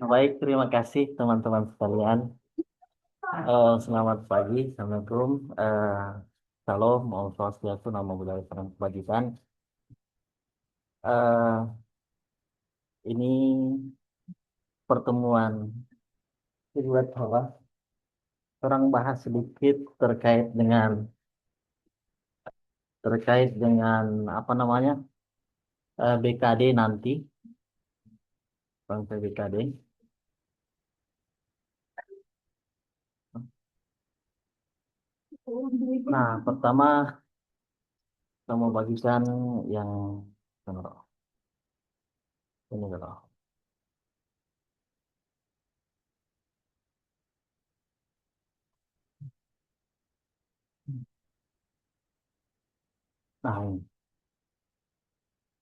Baik, terima kasih teman-teman sekalian. Selamat pagi, Assalamualaikum. Salam, Om Swastiastu, Namo Buddhaya, Salam Kebajikan. Eh, ini pertemuan kedua apa? Orang bahas sedikit terkait dengan apa namanya BKD nanti, bangsa BKD. Nah, pertama saya mau bagikan yang ini dulu.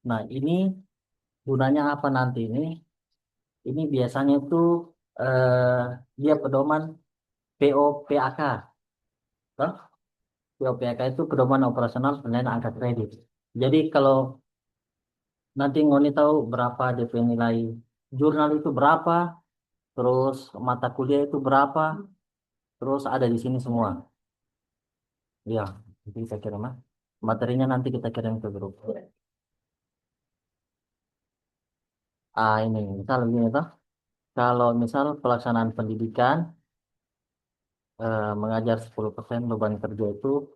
Nah, ini gunanya apa nanti ini? Ini biasanya itu eh, dia pedoman POPAK. Toh? POPAK itu pedoman operasional penilaian angka kredit. Jadi kalau nanti Ngoni tahu berapa DP nilai jurnal itu berapa, terus mata kuliah itu berapa, terus ada di sini semua. Ya, jadi saya kira mah materinya nanti kita kirim ke grup. Ini misal begini toh. Kalau misal pelaksanaan pendidikan mengajar 10% beban kerja itu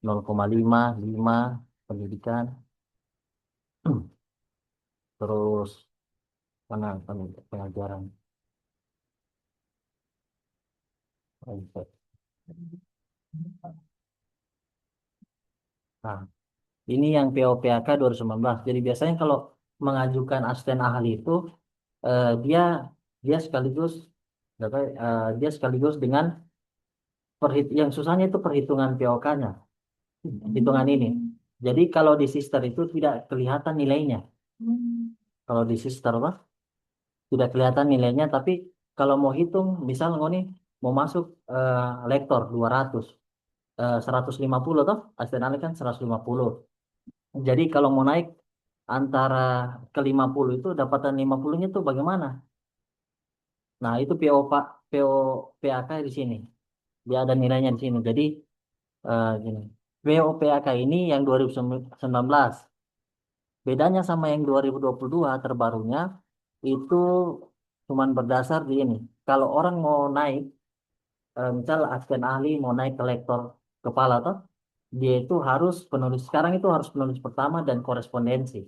0,55 pendidikan. Terus mana pengajaran. Nah, ini yang POPAK 2019. Jadi biasanya kalau mengajukan asisten ahli itu dia dia sekaligus dia sekaligus dengan yang susahnya itu perhitungan POK-nya, hitungan ini. Jadi kalau di sister itu tidak kelihatan nilainya. Kalau di sister apa? Tidak kelihatan nilainya, tapi kalau mau hitung, misal nih mau masuk lektor 200, 150 toh, asisten ahli kan 150. Jadi kalau mau naik antara ke 50 itu dapatan 50-nya itu bagaimana? Nah, itu PO PAK di sini. Dia ada nilainya di sini. Jadi gini. POPAK ini yang 2019. Bedanya sama yang 2022 terbarunya itu cuman berdasar di ini. Kalau orang mau naik, misal asisten ahli mau naik ke lektor kepala toh, dia itu harus penulis sekarang itu harus penulis pertama dan korespondensi.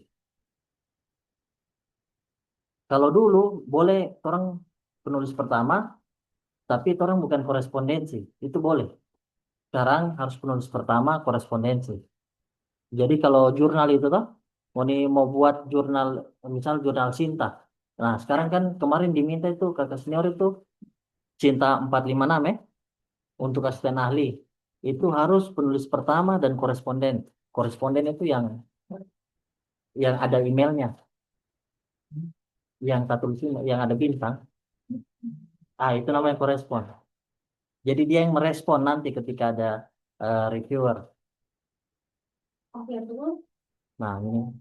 Kalau dulu boleh orang penulis pertama, tapi orang bukan korespondensi, itu boleh. Sekarang harus penulis pertama korespondensi. Jadi kalau jurnal itu toh, mau buat jurnal, misal jurnal Sinta. Nah, sekarang kan kemarin diminta itu kakak senior itu Cinta 456 ya, untuk asisten ahli. Itu harus penulis pertama dan koresponden. Koresponden itu yang ada emailnya, yang satu yang ada bintang. Itu namanya korespon. Jadi dia yang merespon nanti ketika ada reviewer. Nah, ini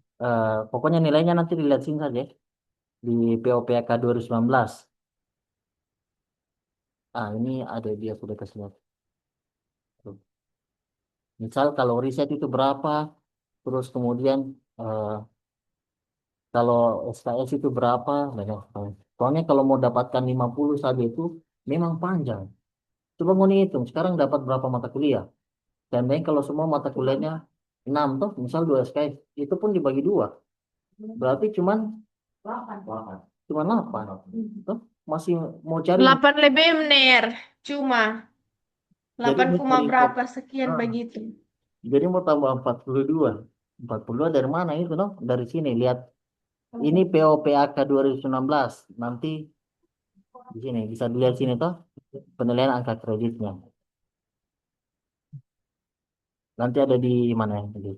pokoknya nilainya nanti dilihat sini saja di POPAK 2019. Ini ada dia sudah kasih lihat. Tuh. Misal kalau riset itu berapa, terus kemudian eh, kalau SKS itu berapa, banyak sekali. Soalnya kalau mau dapatkan 50 saja itu memang panjang. Coba mau hitung, sekarang dapat berapa mata kuliah? Dan kalau semua mata kuliahnya 6 toh, misal 2 SKS, itu pun dibagi 2. Berarti cuman 8. Toh, masih mau cari. 8 lebih menir. Cuma Jadi 8, mau cari berapa sekian ah, begitu. jadi mau tambah 42. 42 dari mana itu, no? Dari sini lihat. Ini POPAK 2019. Nanti di sini bisa dilihat sini toh penilaian angka kreditnya. Nanti ada di mana ya?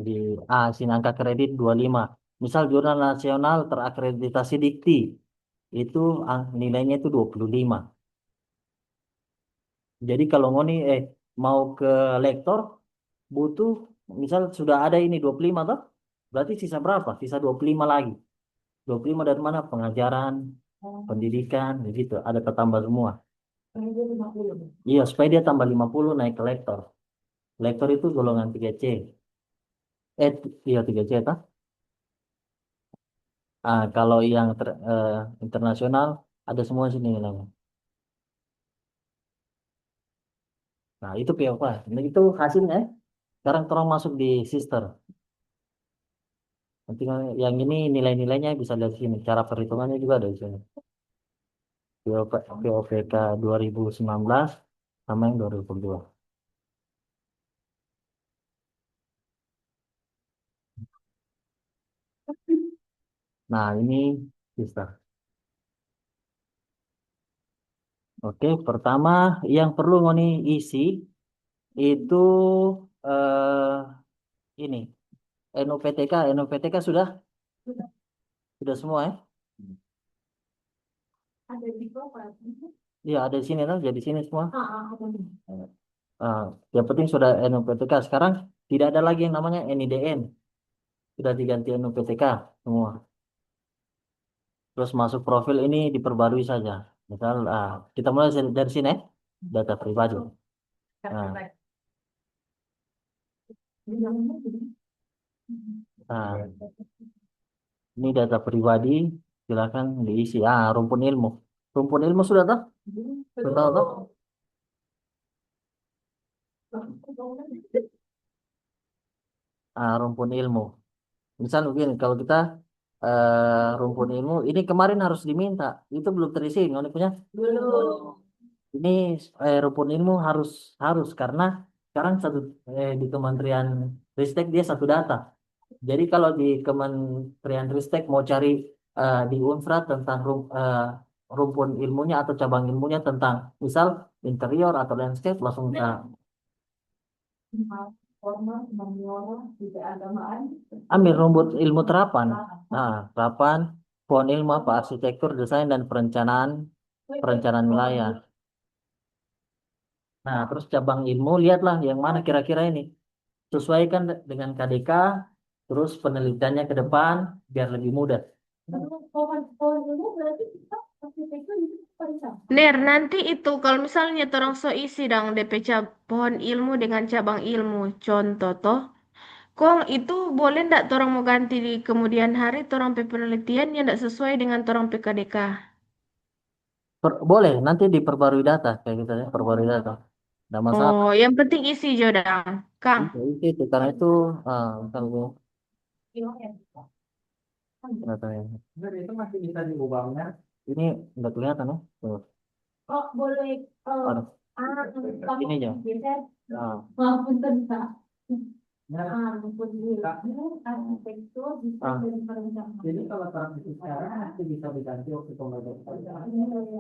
Di sini angka kredit 25. Misal jurnal nasional terakreditasi Dikti itu nilainya itu 25. Jadi kalau mau nih mau ke lektor butuh misal sudah ada ini 25 toh. Berarti sisa berapa? Sisa 25 lagi. 25 dari mana? Pengajaran, pendidikan, begitu. Ada tertambah semua. Iya, supaya dia tambah 50 naik ke lektor. Lektor itu golongan 3C. Iya 3C, tak? Kalau yang internasional ada semua sini nilainya. Nah, itu POK. Nah, itu hasilnya. Sekarang tolong masuk di sister. Nanti yang ini nilai-nilainya bisa lihat sini. Cara perhitungannya juga ada di sini. POPK 2019 sama yang 2022. Nah, ini sister. Oke, pertama yang perlu ngoni isi itu ini NUPTK. NUPTK sudah semua ya? Iya, ada di sini kan? Jadi sini semua. Ah, yang penting sudah NUPTK. Sekarang tidak ada lagi yang namanya NIDN. Sudah diganti NUPTK semua. Terus masuk profil ini diperbarui saja. Misal, kita mulai dari sini ya. Data pribadi. Nah, nah, ini data pribadi. Silakan diisi. Rumpun ilmu. Rumpun ilmu sudah tahu? Sudah tahu toh? Rumpun ilmu. Misal begini, kalau kita rumpun ilmu, ini kemarin harus diminta. Itu belum terisi. Nggak punya? Ini rumpun ilmu harus harus karena sekarang di Kementerian Ristek dia satu data. Jadi kalau di Kementerian Ristek mau cari di Unfra tentang rumpun ilmunya atau cabang ilmunya tentang misal interior atau landscape langsung ambil rumput ilmu terapan. Nah, terapan, pohon ilmu apa arsitektur, desain dan perencanaan wilayah. Nah, terus cabang ilmu lihatlah yang mana kira-kira ini. Sesuaikan dengan KDK, terus penelitiannya ke depan biar lebih mudah. Ner, nanti itu kalau misalnya orang so isi dong DP pohon ilmu dengan cabang ilmu. Contoh toh. Kong itu boleh ndak orang mau ganti di kemudian hari orang penelitian yang ndak sesuai dengan orang PKDK. Boleh, nanti diperbarui data kayak gitu ya, perbarui data. Nggak masalah. Oh, yang penting isi Jodang. Kang. Itu karena itu kalau datanya. Itu masih bisa diubahnya. Ini nggak kelihatan ya. Tuh. Aduh, ini aja. Jadi kalau transisi sekarang masih bisa diganti waktu pembelajaran.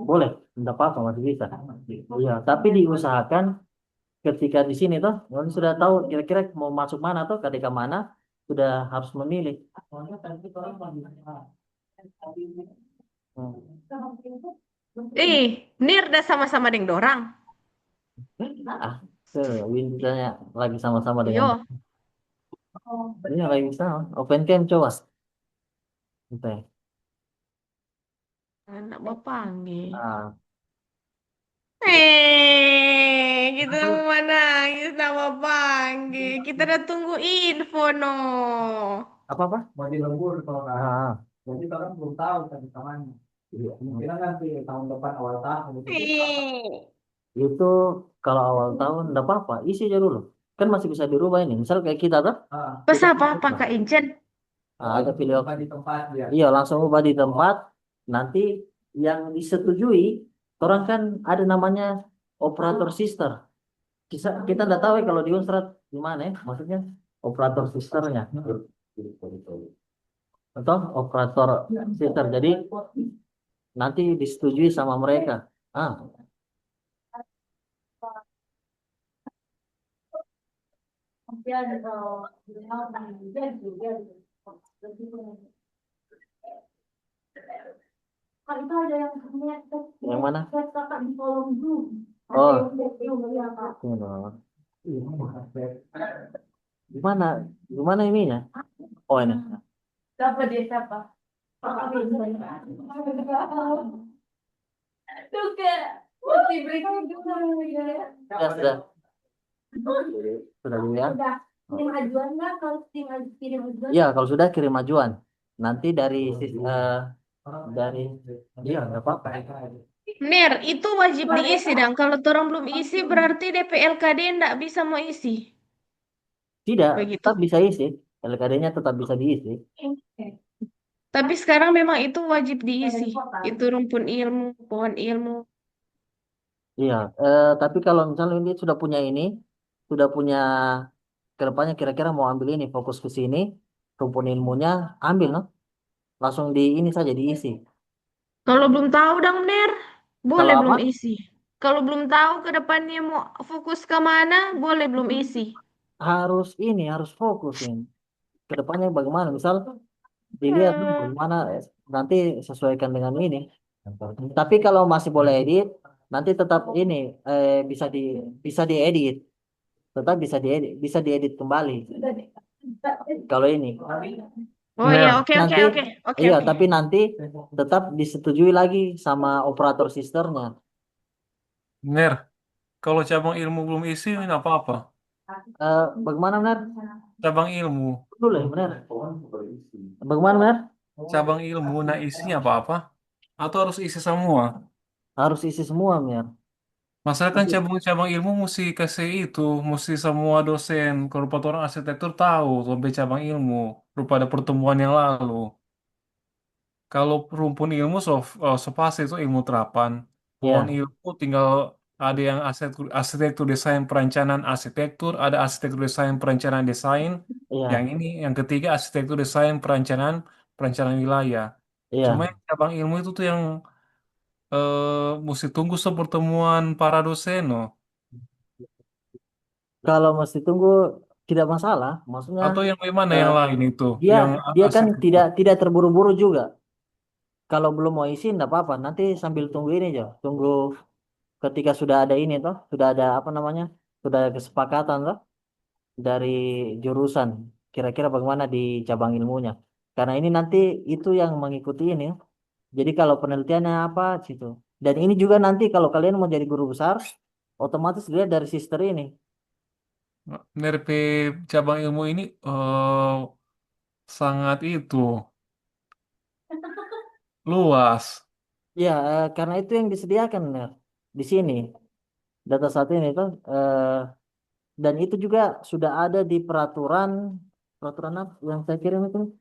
Boleh, tidak apa-apa masih bisa. Iya, tapi diusahakan ketika di sini toh, orang sudah tahu kira-kira mau masuk mana toh, ketika mana sudah harus memilih. Ih, Nir dah sama-sama dengan dorang. Ah, Win ditanya lagi sama-sama dengan Yo, ini lagi sama. Open cam coba. Gitu ya. anak bapak nih. Ah, Kita mau nangis nama panggil. Kita udah tunggu info no. apa? Mau dilembur kalau nggak. Jadi orang belum tahu tadi kamarnya. Iya. Kira nanti tahun depan awal tahun itu. Eh, Itu kalau awal tahun enggak apa-apa, isi aja dulu. Kan masih bisa dirubah ini. Misal kayak kita tuh, Pas kita apa Kak Incen? ada video di tempat dia. Iya, langsung ubah di tempat. Nanti yang disetujui, orang kan ada namanya operator sister. Kita enggak tahu ya kalau di Unstrat gimana ya, maksudnya operator sisternya. Atau operator sister. Jadi nanti disetujui sama mereka. Ah, yang mana? Oh, ini loh. Gimana? Gimana ininya? Oh ini. Siapa dia siapa? Tuh kayak mesti breaking dulu ya. Ya sudah. Sudah dulu ya. Udah. Kirim ajuan lah kalau kirim ajuan. Iya, kalau sudah kirim ajuan. Nanti dari iya nggak apa-apa. Mir, itu wajib diisi dong. Kalau orang belum isi berarti DPLKD ndak bisa mau isi. Tidak, Begitu. tetap bisa isi. LKD-nya tetap bisa diisi. Tapi sekarang memang itu wajib diisi. Itu rumpun ilmu, pohon ilmu. Iya, tapi kalau misalnya ini sudah punya kedepannya kira-kira mau ambil ini, fokus ke sini, rumpun ilmunya ambil, no? Langsung di ini saja diisi. Kalau belum tahu dong, Mir, Kalau boleh apa? belum isi. Kalau belum tahu ke depannya mau fokus ke mana, boleh belum isi. Harus fokus ini. Kedepannya bagaimana? Misal dilihat dulu Hmm. bagaimana, nanti sesuaikan dengan ini. Tapi kalau masih boleh edit, nanti tetap ini bisa diedit, tetap bisa diedit kembali. Kalau ini. Oh iya, oke oke Nanti oke oke iya, oke. tapi nanti tetap disetujui lagi sama operator sisternya. Ner, kalau cabang ilmu belum isi, ini apa-apa. Bagaimana benar? Cabang ilmu. Dulu ya benar. Bagaimana benar? Cabang ilmu, nah isinya apa-apa. Atau harus isi semua. Harus isi semua benar. Masalah kan cabang-cabang ilmu mesti kasih itu, mesti semua dosen, kalau orang arsitektur tahu sampai cabang ilmu, rupa ada pertemuan yang lalu. Kalau rumpun ilmu so pasti itu ilmu terapan. Pohon Ya, ilmu tinggal ada yang arsitektur desain perencanaan arsitektur, ada arsitektur desain perencanaan desain. Yang iya, ini, yang ketiga arsitektur desain perencanaan perencanaan wilayah. Cuma iya. yang cabang ilmu itu tuh yang mesti tunggu pertemuan para dosen, no. Kalau mesti tunggu tidak masalah. Maksudnya Atau yang mana eh, yang lain itu, dia yang dia kan arsitektur. tidak terburu-buru juga. Kalau belum mau isi enggak apa-apa. Nanti sambil tunggu ini aja. Tunggu ketika sudah ada ini toh, sudah ada apa namanya? Sudah ada kesepakatan toh dari jurusan. Kira-kira bagaimana di cabang ilmunya. Karena ini nanti itu yang mengikuti ini. Jadi kalau penelitiannya apa situ. Dan ini juga nanti kalau kalian mau jadi guru besar, otomatis dilihat dari sister ini. Dari cabang ilmu ini sangat itu luas. Ya, karena itu yang disediakan ya, di sini. Data satu ini tuh, dan itu juga sudah ada di peraturan apa yang saya kirim itu,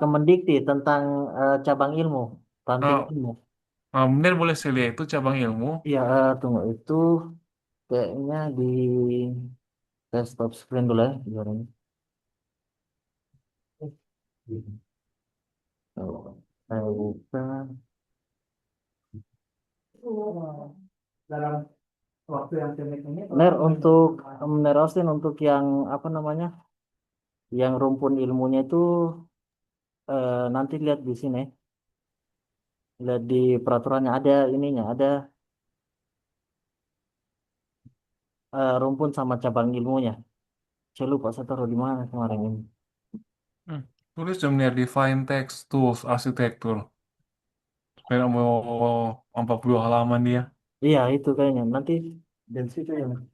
Kemendikti tentang cabang ilmu, ranting Oh, ilmu. benar boleh saya lihat itu cabang ilmu. Iya, tunggu itu kayaknya di desktop screen dulu ya, biar ini. Oh, saya buka. Benar Austin untuk yang apa namanya, yang rumpun ilmunya itu nanti lihat di sini, lihat di peraturannya ada ininya, ada rumpun sama cabang ilmunya. Saya lupa saya taruh di mana kemarin ini. Hmm. Tulis dong benar Define Text Tools Arsitektur. Supaya mau 40 halaman dia. Iya itu kayaknya nanti dan situ yang.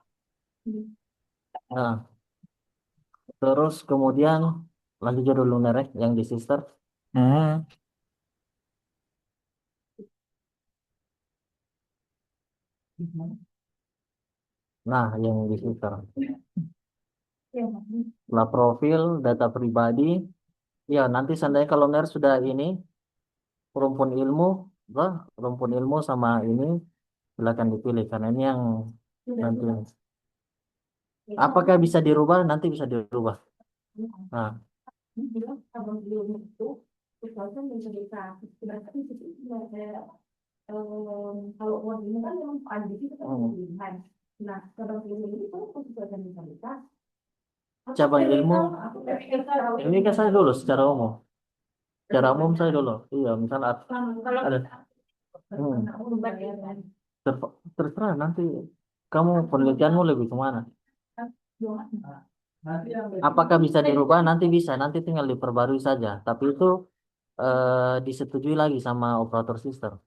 Nah, terus kemudian lanjut aja dulu Nerek yang di sister. Hmm. Nah, yang di sister. Setelah profil, data pribadi. Ya, nanti seandainya kalau Ner sudah ini rumpun ilmu, apa, rumpun ilmu sama ini silakan dipilih karena ini yang nanti. Apakah bisa dirubah? Nanti bisa dirubah. Nah, cabang ilmu ini kan saya dulu secara umum. Secara umum saya dulu. Iya, misalnya ada. Terserah nanti kamu penelitianmu lebih kemana? Apakah bisa dirubah? Nanti bisa, nanti tinggal diperbarui saja. Tapi itu disetujui lagi sama operator sistem.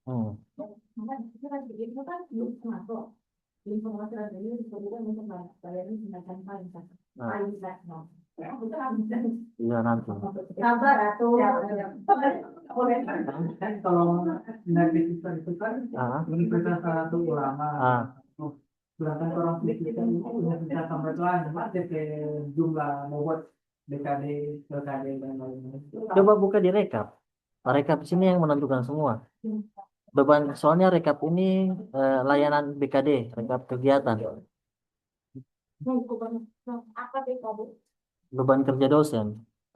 Hmm. Nah, iya nanti. Kan kalau dari kita itu kan Ah, Universitas satu ulama. ah, Sedangkan orang kita itu Universitas sampai lain, masih ke jumlah membuat DKD, LKD dan lain-lain. coba buka di rekap. Rekap sini yang menentukan semua. Beban soalnya rekap ini layanan BKD, rekap kegiatan, beban kerja dosen.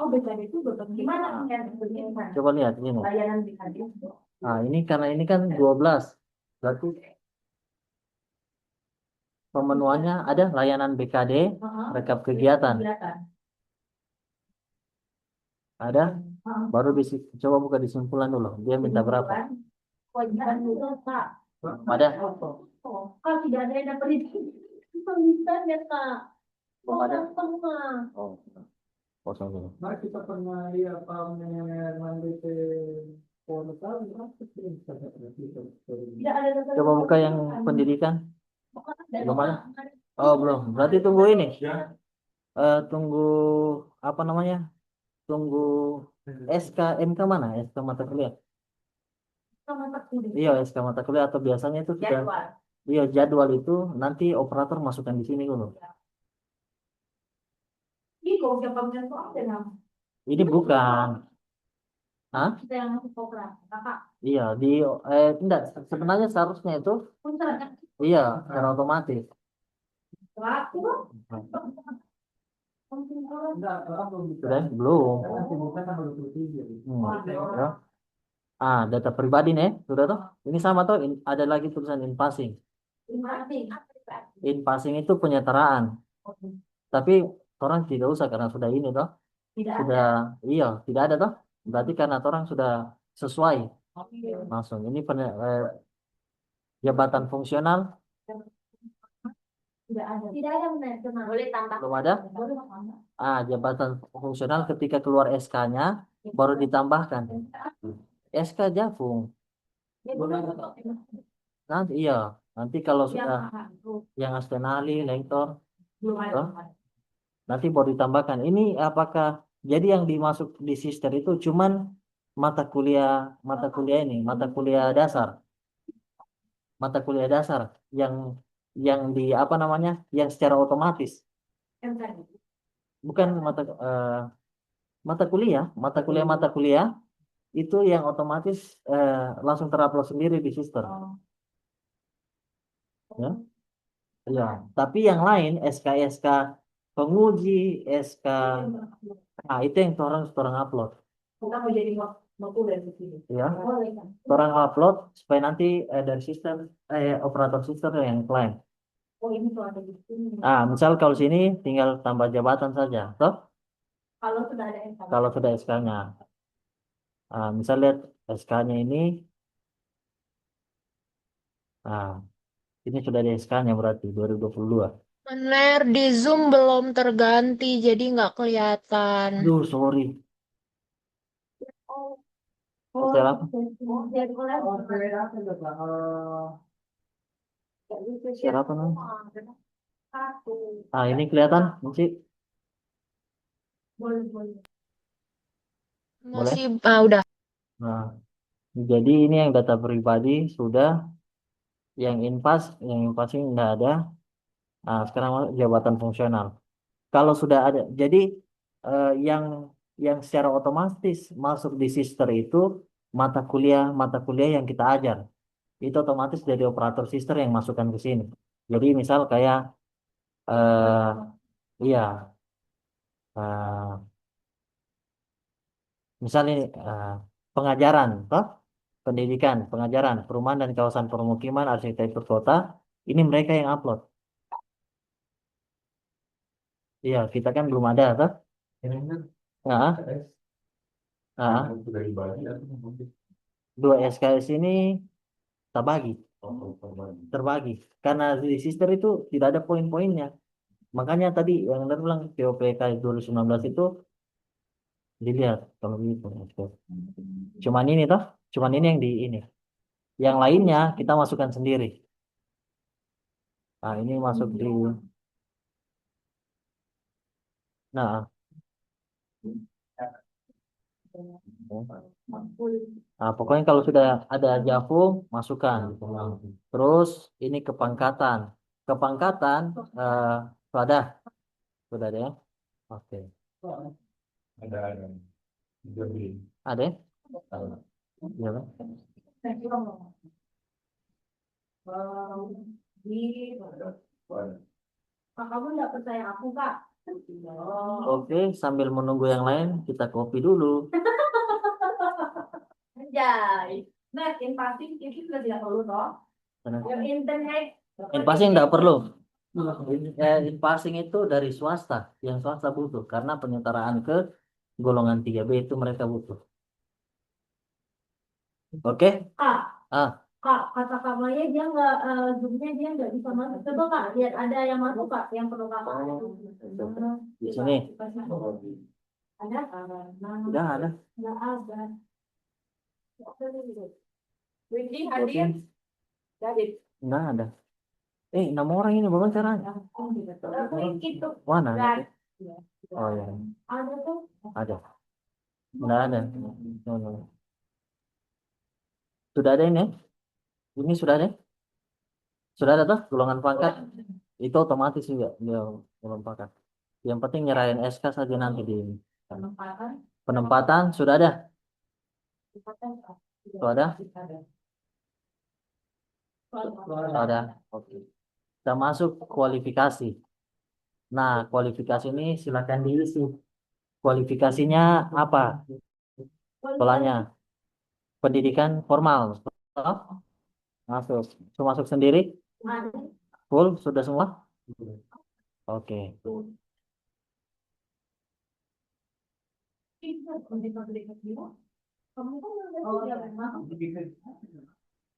Oh, BKD itu betul. Gimana yang Coba lihat ini. layanan BKD? Nah, ini karena ini kan 12. Berarti pemenuhannya ada layanan BKD, rekap kegiatan. Ada, baru coba buka disimpulan dulu. Dia minta berapa? Kewajiban dulu, Kak. Ada? Kalau tidak ada yang dapat itu, bisa ya, Kak. Oh, ada? Semua. Oh, kosong dulu. Mari kita pernah lihat mandi ke portal, Tidak ada yang Coba buka yang pendidikan. Belum ada? Oh, belum. Berarti tunggu ini. Tunggu apa namanya? Tunggu SKMK mana? SK mata kuliah. Iya, SK mata kuliah atau biasanya itu sudah. jadwal. Iya, jadwal itu nanti operator masukkan di sini dulu. Ini kok siapa punya soal dengan Ini bukan. Hah? kita yang masuk program, Kakak. Iya, enggak, sebenarnya seharusnya itu Punten, iya, secara otomatis. Laku. enggak, orang belum bisa. Sudah? Belum. Nanti bukan tanggal 27. Ya. Data pribadi nih, sudah toh? Ini sama toh, ada lagi tulisan in passing. In passing itu penyetaraan. Tapi orang tidak usah karena sudah ini toh, Tidak sudah ada. iya, tidak ada toh. Berarti karena orang sudah sesuai langsung. Ini jabatan fungsional Tidak ada. Tidak ada benar. Boleh tambah. belum ada. Boleh tambah. Jabatan fungsional ketika keluar SK-nya baru ditambahkan. SK Jafung. Nanti iya, nanti kalau sudah yang asisten ahli, lektor, Belum ada. toh, nanti baru ditambahkan. Ini apakah jadi yang dimasuk di sister itu cuman mata kuliah ini, mata kuliah dasar yang di apa namanya, yang secara otomatis, Yang tadi. bukan mata kuliah itu yang otomatis langsung terupload sendiri di sistem. Ya, ya. Tapi yang lain SK penguji, SK, itu yang orang upload. Kita mau jadi mau dari sini. Ya, Boleh kan? orang upload supaya nanti dari sistem operator sistem yang klaim. Oh, ini tuh ada di sini. Misal kalau sini tinggal tambah jabatan saja, toh? Kalau sudah ada yang Kalau sudah SK-nya. Misal lihat SK-nya ini, nah ini sudah ada SK-nya berarti 2022. Bener, di Zoom belum terganti, jadi nggak kelihatan. Aduh, sorry. Oke lah. jadi Oke, apa itu, Pak? Share apa namanya? satu. Ini kelihatan, Ci? Boleh, boleh. Boleh? Masih, udah. Nah, jadi ini yang data pribadi sudah, yang in-passing nggak ada. Sekarang jabatan fungsional. Kalau sudah ada, jadi yang secara otomatis masuk di sister itu mata kuliah yang kita ajar. Itu otomatis dari operator sister yang masukkan ke sini. Jadi misal kayak eh iya eh, misal ini pengajaran, toh? Pendidikan, pengajaran, perumahan dan kawasan permukiman, arsitektur kota, ini mereka yang upload. Iya, kita kan belum ada, toh? Nah, Sudah dibagi atau dua SKS ini tak bagi. terbagi. Karena di sister itu tidak ada poin-poinnya. Makanya tadi yang Anda bilang POPK 2019 itu dilihat kalau gitu. Cuman ini toh, cuman ini yang di ini. Yang lainnya kita masukkan sendiri. Nah, ini masuk di nah, nah, pokoknya kalau sudah ada Jafung, masukkan. Terus ini kepangkatan. Kepangkatan sudah ada ya. Oke. Ada ya? Iya, Bang. Kak, kamu nggak percaya aku, Kak? Oke, sambil menunggu yang lain, kita kopi dulu. Anjay. Nah, in passing itu sudah tidak perlu toh. Karena Yang internet. in passing nggak perlu. In passing itu dari swasta, yang swasta butuh karena penyetaraan ke golongan 3B itu mereka butuh. Oke? Kak, Ah, Kak, kata Kak Maya dia nggak, zoomnya dia nggak bisa masuk. Coba Kak, lihat ada yang masuk Kak, yang perlu Kakak. di sini Ada? udah ada. Nggak ada. Windy hadir? David. Nggak ada. 6 orang ini bagaimana caranya? Itu. Mana? Dan Oh ya, ada tuh. ada. Nggak ada. No, no. Sudah ada ini? Ini sudah ada? Sudah ada tuh golongan pangkat? Itu otomatis juga dia golongan pangkat. Yang penting nyerahin SK saja nanti di ini. Penempatan. Penempatan sudah ada? Sudah ada? Sudah ada. Oke. Kita masuk kualifikasi. Nah, kualifikasi ini silakan diisi. Kualifikasinya apa? Sekolahnya pendidikan formal. Oh, masuk. Sudah masuk sendiri? Full sudah semua? Oke.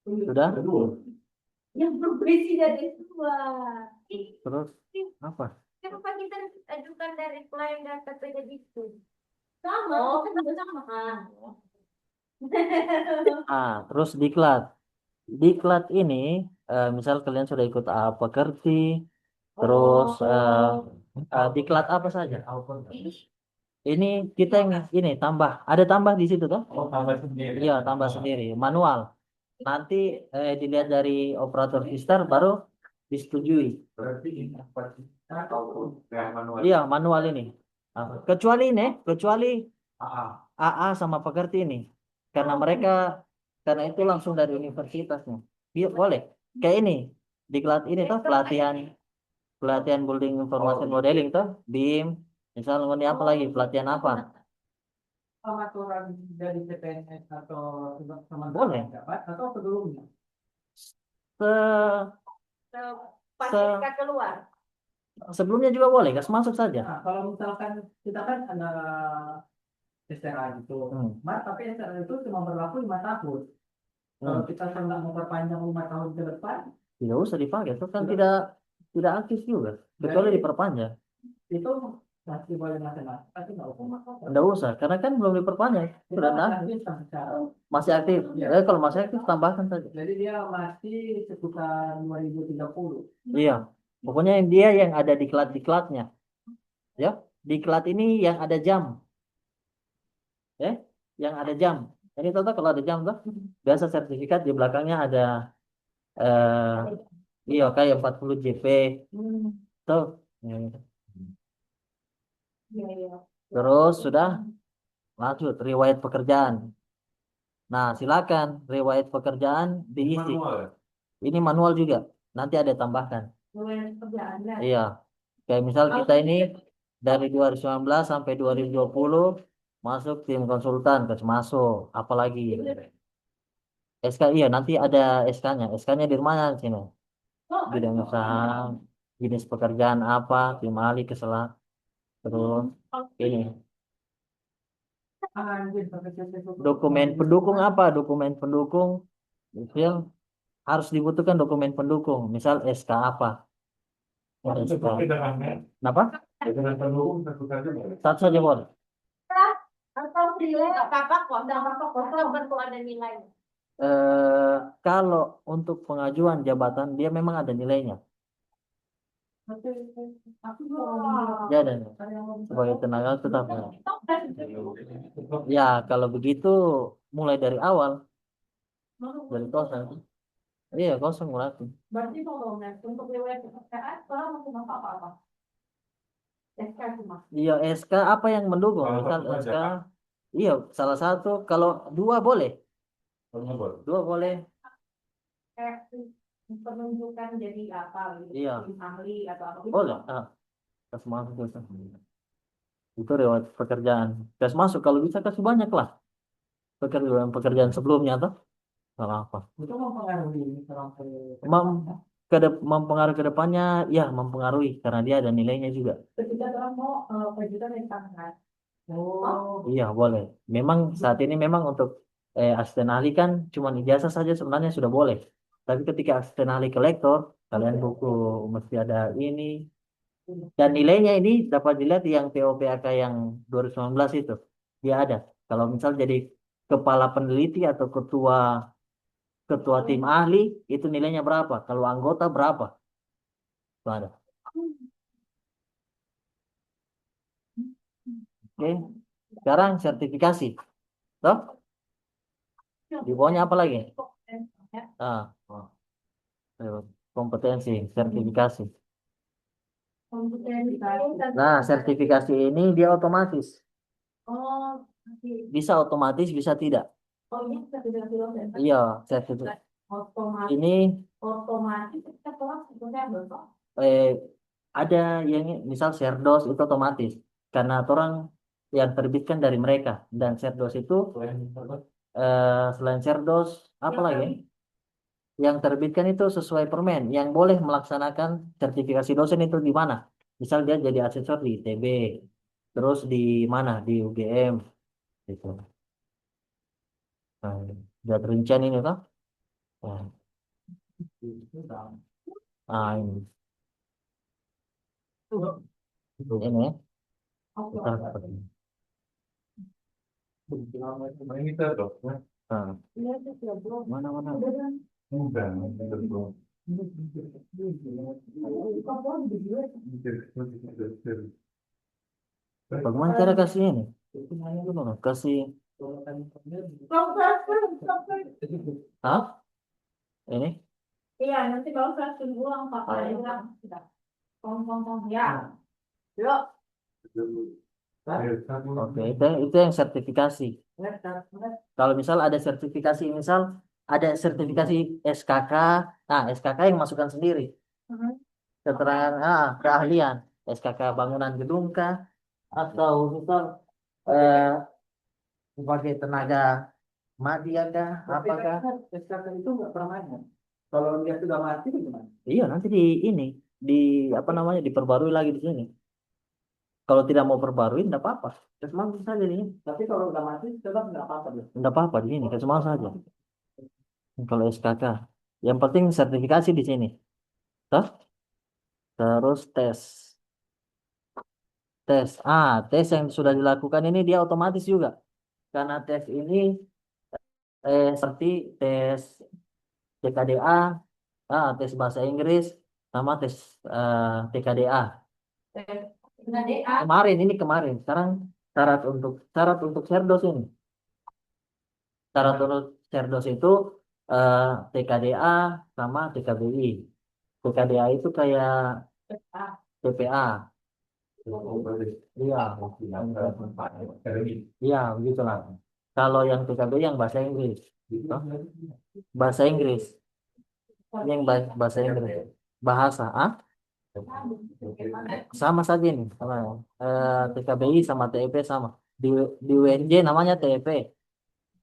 Sudah? Yang berbeda dari semua. Terus apa? Kenapa kita ajukan dari klien data beda gitu? Sama, kita juga sama kan? Terus diklat. Diklat ini, misal kalian sudah ikut pekerti, terus diklat apa saja? Ini kita yang ini tambah, ada tambah di situ toh? Oh, tambah sendiri. Iya, tambah sendiri, manual. Nanti dilihat dari operator sister baru disetujui. Berarti ini apa sih? Manual. Iya, manual ini. Kecuali ini, kecuali AA. AA sama pekerti ini, karena mereka karena itu langsung dari universitasnya. Iya, boleh. Kayak ini, diklat ini toh pelatihan pelatihan building information modeling toh, BIM. Misal ini apa lagi? Pelatihan apa? Pengaturan dari CPNS atau teman Boleh. dapat atau sebelumnya. Se Pas Se- kita keluar. Sebelumnya juga boleh, gas masuk saja. Nah, kalau misalkan kita kan ada SRA gitu, Mas, tapi SRA itu cuma berlaku 5 tahun. Kalau kita sedang memperpanjang 5 tahun ke depan, Tidak usah dipakai, itu kan tidak aktif juga, kecuali diperpanjang. itu masih boleh masing-masing, tapi nggak usah. Tidak usah, karena kan belum diperpanjang, sudah Kita ada, masih sampai sekarang. masih aktif. Kalau masih aktif tambahkan saja. Jadi dia masih sekitar 2030. Iya, pokoknya yang dia yang ada diklat-diklatnya, ya, diklat ini yang ada jam, ya, yang ada jam. Ini tahu kalau ada jam tuh, biasa sertifikat di belakangnya ada, iya kayak 40 JP, tuh. Terus sudah lanjut riwayat pekerjaan. Nah, silakan riwayat pekerjaan diisi. Ini manual juga. Nanti ada tambahkan. Iya. Kayak misal kita ini dari 2019 sampai 2020 masuk tim konsultan ke masuk, apalagi SK, iya nanti ada SK-nya. SK-nya di mana di sini? Bidang usaha, jenis pekerjaan apa, tim ahli keselah. Terus ini dokumen pendukung apa? Dokumen pendukung, detail harus dibutuhkan dokumen pendukung, misal SK apa? SK. Kenapa? Satu saja boleh. Atau nilai nggak apa-apa kok, nggak apa-apa kok, kalau ada nilai. Kalau untuk pengajuan jabatan dia memang ada nilainya. Ya dan sebagai tenaga tetap. Ya kalau begitu mulai dari awal dari kosong. Iya kosong berarti. Berarti kalau untuk riwayat pekerjaan, kalau mau cuma apa-apa? SK cuma. Iya SK apa yang mendukung? Misal SK. Iya salah satu. Kalau dua boleh. Dua boleh. Kayak penunjukan jadi apa gitu, Iya. tim ahli atau apa Boleh. Tes masuk itu. Itu riwayat pekerjaan. Tes masuk kalau bisa kasih banyak lah. Pekerjaan sebelumnya tuh. Salah apa? Itu mempengaruhi sampai Mempengaruhi ke depannya, ya mempengaruhi karena dia ada nilainya juga. ketika orang mau kejutan dari tangan. Iya boleh. Memang saat ini memang untuk asisten ahli kan cuma ijazah saja sebenarnya sudah boleh. Tapi ketika asisten ahli ke lektor, kalian buku mesti ada ini. Dan nilainya ini dapat dilihat yang POPAK yang 2019 itu. Dia ada. Kalau misal jadi kepala peneliti atau ketua ketua tim ahli itu nilainya berapa? Kalau anggota berapa? Itu ada. Oke. Sekarang sertifikasi. Toh? Di bawahnya apa lagi? Ah, ayo, kompetensi, sertifikasi. Nah, sertifikasi ini dia otomatis. Oh, Bisa otomatis, bisa tidak. oh ini sertifikasi dosen. Iya, sertifikasi. Otomatis, Ini otomatis kita kelas sebetulnya berapa? eh, ada yang misal Sherdos itu otomatis karena orang yang terbitkan dari mereka dan Sherdos itu selain Sherdos apa lagi? Yang terbitkan itu sesuai permen yang boleh melaksanakan sertifikasi dosen itu di mana? Misal dia jadi asesor di ITB, terus di mana? Di UGM, gitu. Nah, udah terencana ini kan? Nah, ini ini ya. Kita nah, mana mana? Bagaimana cara kasih ini? Kasih, hah? Ini? Iya, nanti kalau saya suruh ulang Pak, Oh. ada bilang sudah. Tong, ya. Yuk. Oke, itu yang sertifikasi. Kalau misal ada sertifikasi, misal ada sertifikasi SKK, nah SKK yang masukkan sendiri. Keterangan keahlian, SKK bangunan gedung kah, atau misal eh, sebagai tenaga media kah, apakah? SKK itu nggak pernah main. Kalau dia sudah mati gimana? Iya nanti di ini di apa namanya diperbarui lagi di sini. Kalau tidak mau perbarui, tidak apa-apa. Terus masuk saja di sini. Tapi kalau udah mati tetap nggak apa-apa dia. Tidak apa-apa di sini, terus masuk saja. Kalau SKK, yang penting sertifikasi di sini. Toh? Terus tes yang sudah dilakukan ini dia otomatis juga. Karena tes ini seperti tes TKDA, tes bahasa Inggris, sama tes TKDA. Kemarin. Sekarang syarat untuk Serdos ini. Syarat untuk Serdos itu TKDA sama TKBI. TKDA itu kayak TPA. Iya, iya begitulah. Kalau yang TKBI yang bahasa Inggris, bahasa Inggris, yang bahasa Inggris, bahasa, sama saja nih, sama TKBI sama TEP sama. Di UNJ namanya TEP.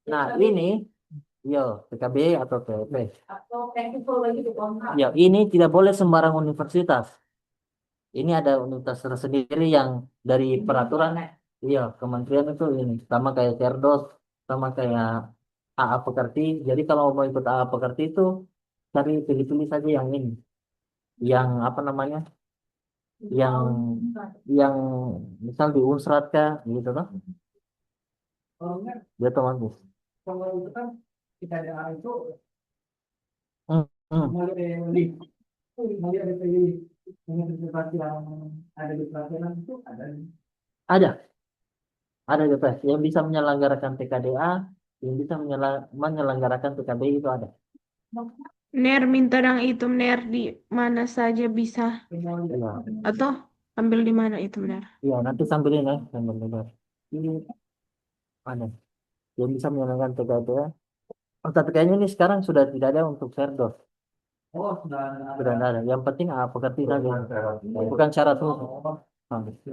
Nah ini, yo TKBI atau TEP. Atau teknikal lagi di kontrak. Ya ini tidak boleh sembarang universitas. Ini ada universitas tersendiri yang dari peraturan, iya kementerian itu ini sama kayak Cerdos, sama kayak AA Pekerti. Jadi kalau mau ikut AA Pekerti itu cari pilih-pilih saja yang ini, yang apa namanya, yang yang misal di Unsrat kah, gitu kan? Kalau enggak, Dia otomatis. kalau itu kan kita ada itu Hmm, hmm. mulai ada pilih yang ada di pelatihan itu ada. Ada DPS yang bisa menyelenggarakan TKDA, yang bisa menyelenggarakan TKBI itu ada. Ner minta dang itu Ner di mana saja bisa Iya, atau ambil di mana itu Ner? iya nanti sambilin ya, sambil dengar. Ini ada yang bisa menyelenggarakan TKDA. Oh, tapi kayaknya ini sekarang sudah tidak ada untuk Serdos. Oh, sudah Sudah tidak ada. Yang penting pekerti saja. Bukan syarat tuh. Saya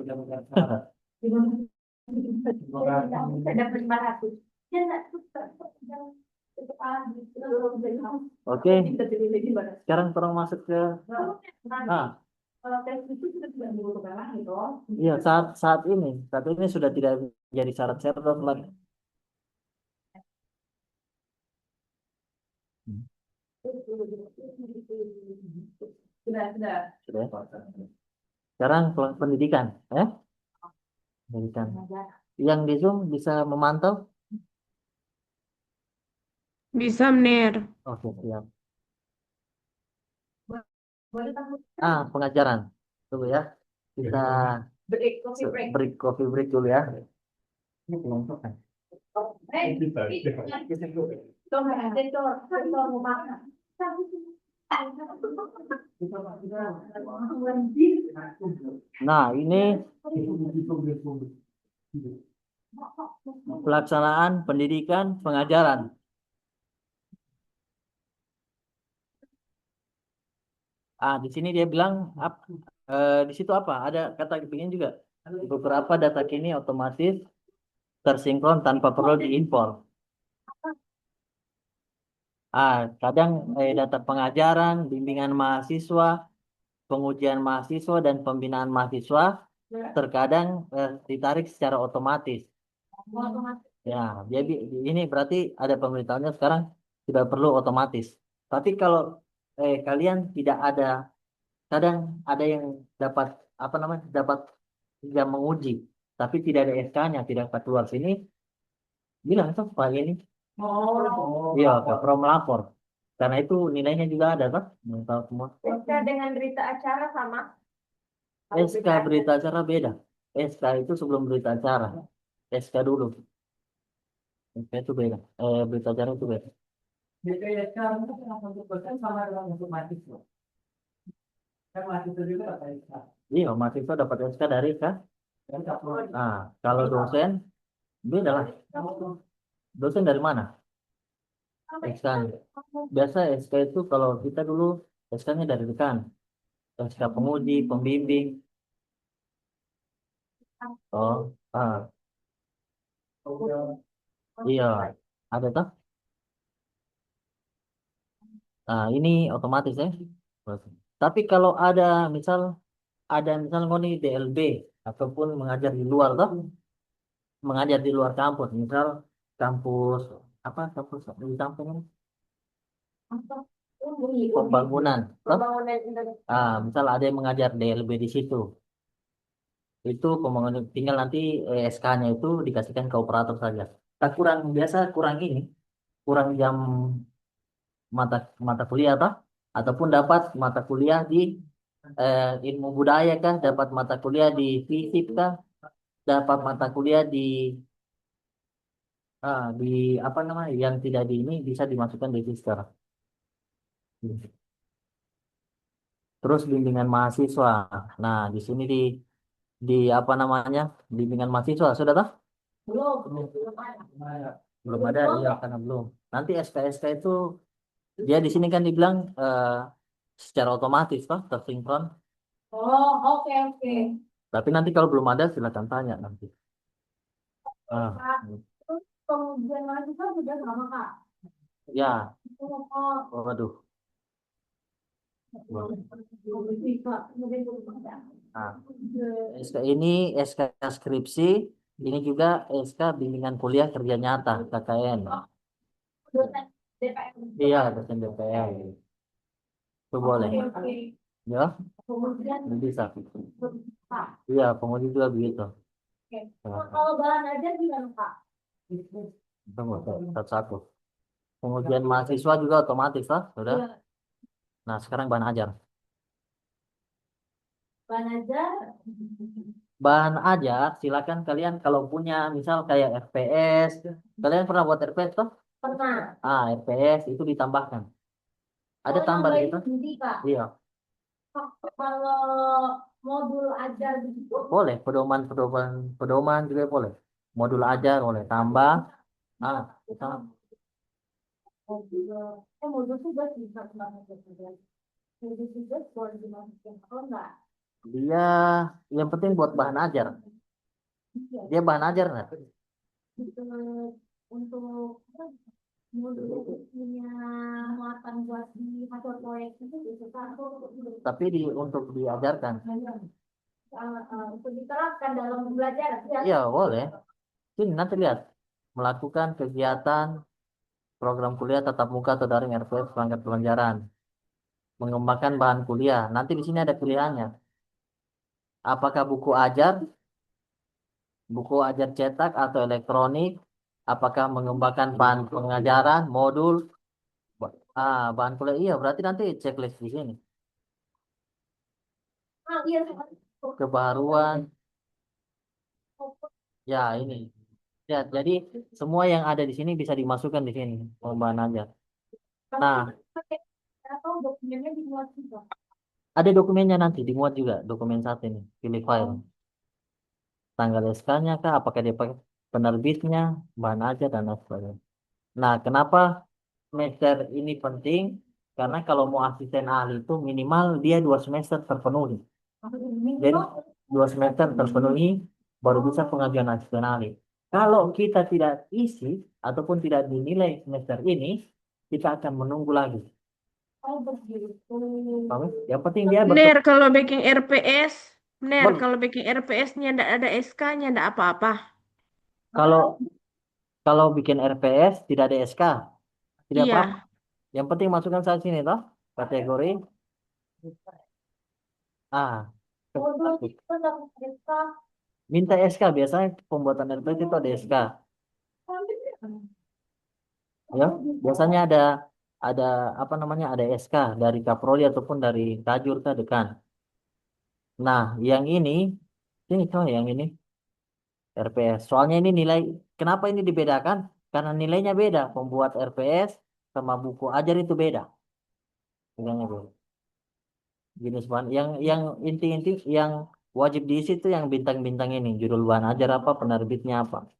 dapat 500. Ya, enggak, Oke, sekarang tolong masuk ke kalau tes itu sudah tidak dibutuhkan lagi toh. iya saat ini sudah tidak jadi syarat Serdos lagi. Sudah. Sudah. Sekarang kelas pendidikan, pendidikan. Yang di Zoom bisa memantau? Bisa Ner. Oke, siap. Boleh tahu Pengajaran. Tunggu ya. Kita break, coffee break. coffee break dulu ya. Mau makan. Nah, ini pelaksanaan pendidikan pengajaran. Di sini dia bilang di situ apa? Ada kata begini juga. Beberapa data kini otomatis tersinkron tanpa perlu diimpor. Kadang data pengajaran, bimbingan mahasiswa, pengujian mahasiswa dan pembinaan mahasiswa terkadang ditarik secara otomatis. Ya, jadi ini berarti ada pemberitahuannya sekarang tidak perlu otomatis. Tapi kalau kalian tidak ada, kadang ada yang dapat apa namanya, dapat yang menguji, tapi tidak ada SK-nya, tidak dapat keluar sini, bilang tuh Pak ini, iya ke pro melapor. Karena itu nilainya juga ada kan, tahu semua. SK dengan berita acara sama. SK berita acara beda. SK itu sebelum berita acara. SK dulu. SK itu beda. Berita acara itu beda. BPSK itu untuk dosen sama dengan untuk mahasiswa. Kan mahasiswa juga dapat SK. Iya, mahasiswa dapat SK dari kan. Kalau dosen beda lah. Dosen dari mana? SK. Biasa SK itu kalau kita dulu SK-nya dari dekan. SK penguji, pembimbing. Oh, iya, ada toh. Ini otomatis ya. Tapi kalau ada misal ngoni DLB ataupun mengajar di luar toh, mengajar di luar kampus, misal kampus apa kampus di samping ini? Pembangunan. Toh? Misal ada yang mengajar DLB di situ. Itu pembangunan tinggal nanti SK-nya itu dikasihkan ke operator saja. Kurang ini, kurang jam mata mata kuliah toh, ataupun dapat mata kuliah di ilmu budaya kah, dapat mata kuliah di fisip kah, dapat mata kuliah di apa namanya yang tidak di ini bisa dimasukkan di Fisker. Terus bimbingan mahasiswa. Nah, di sini di apa namanya bimbingan mahasiswa sudah toh? Belum ada, iya karena belum. Nanti SK-SK itu dia di sini kan dibilang secara otomatis toh tersinkron. Oh, oke. Tapi nanti kalau belum ada silakan tanya nanti. Terus pengujian mahasiswa sudah sama Kak. Ya, Oh, waduh. SK ini SK skripsi, ini juga SK bimbingan kuliah kerja nyata KKN. dosen DPR. Iya, dosen DPR. Itu boleh. Oke. Ya, Kemudian bisa. Pak. Iya, penguji juga begitu. Oke. Kalau bahan ajar gimana Pak? Tunggu, satu-satu. Pengujian mahasiswa juga otomatis lah, sudah. Iya. Nah, sekarang bahan ajar. Bahan ajar. Bahan ajar, silakan kalian kalau punya misal kayak FPS, kalian pernah buat FPS toh? Pernah. FPS itu ditambahkan. Ada Oh, tambah nambahin gitu? sendiri Pak. Iya, Kalau modul ajar begitu, boleh. Pedoman juga boleh. Modul ajar boleh tambah. Sama. modul tugas bisa banget ya. Modul tugas boleh dimasukin atau enggak? Dia yang penting buat bahan ajar. Dia bahan ajar nggak? Untuk apa, modul punya muatan buat di hasil proyek itu bisa atau Tapi untuk diajarkan. untuk diterapkan dalam belajar ya. Iya, boleh. Sini nanti lihat. Melakukan kegiatan program kuliah tatap muka atau daring RPS perangkat pelajaran. Mengembangkan bahan kuliah. Nanti di sini ada pilihannya. Apakah buku ajar cetak atau elektronik? Apakah mengembangkan bahan pengajaran, modul? Bahan kuliah. Iya, berarti nanti checklist di sini. Iya. Kebaruan. Ya, ini. Ya, jadi semua yang ada di sini bisa dimasukkan di sini. Bahan ajar. Nah, Atau dokumennya dimuat juga. ada dokumennya nanti dimuat juga. Dokumen satu ini. Pilih file. Tanggal SK-nya kah? Apakah dia pakai penerbitnya? Bahan ajar dan lain sebagainya. Nah, kenapa semester ini penting? Karena kalau mau asisten ahli itu minimal dia 2 semester terpenuhi. Jadi 2 semester terpenuhi baru bisa pengajuan asisten ahli. Kalau kita tidak isi ataupun tidak dinilai semester ini, kita akan menunggu lagi. Oh begitu. Paham? Yang penting dia Ner, kalau bikin RPS, Ner, Boleh. kalau bikin RPS-nya ndak ada SK-nya, ndak apa-apa. kalau kalau bikin RPS tidak ada SK, tidak Iya. apa-apa. Yang penting masukkan saat sini toh kategori A. Modul itu dapat SK. Minta SK biasanya pembuatan RPS itu ada SK. Ya, biasanya ada apa namanya ada SK dari Kaprodi ataupun dari Kajur ke dekan. Nah, yang ini tuh yang ini RPS. Soalnya ini nilai, kenapa ini dibedakan? Karena nilainya beda. Pembuat RPS sama buku ajar itu beda. Nilainya beda. Jenis bahan yang inti-inti yang wajib diisi itu yang bintang-bintang ini. Judul bahan ajar apa, penerbitnya apa.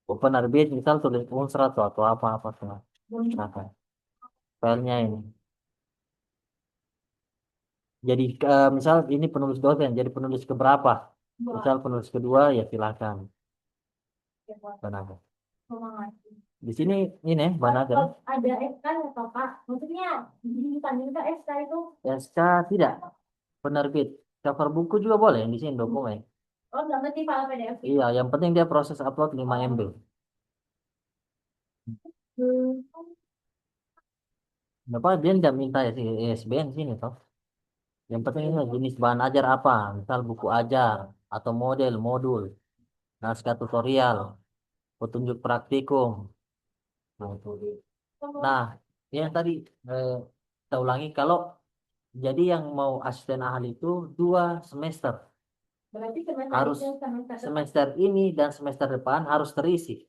Penerbit misal tulis unsur atau apa-apa semua. Nah, filenya ini. Jadi misal ini penulis dosen, jadi penulis keberapa? Misal penulis kedua ya silakan. Benar. Di sini ini bahan ajar. Ada SK ya Pak? Maksudnya ditanding ke SK itu? SK tidak. Penerbit. Cover buku juga boleh di sini dokumen. Oh nggak mesti file PDF. Iya, yang penting dia proses upload 5 MB. Kenapa dia tidak minta ya ISBN sini toh? Yang penting ini jenis bahan ajar apa? Misal buku ajar atau modul, naskah tutorial, petunjuk praktikum. Nah, itu. Nah, yang tadi kita ulangi kalau jadi yang mau asisten ahli itu 2 semester. Berarti semester Harus itu semester semester ini dan semester depan harus terisi.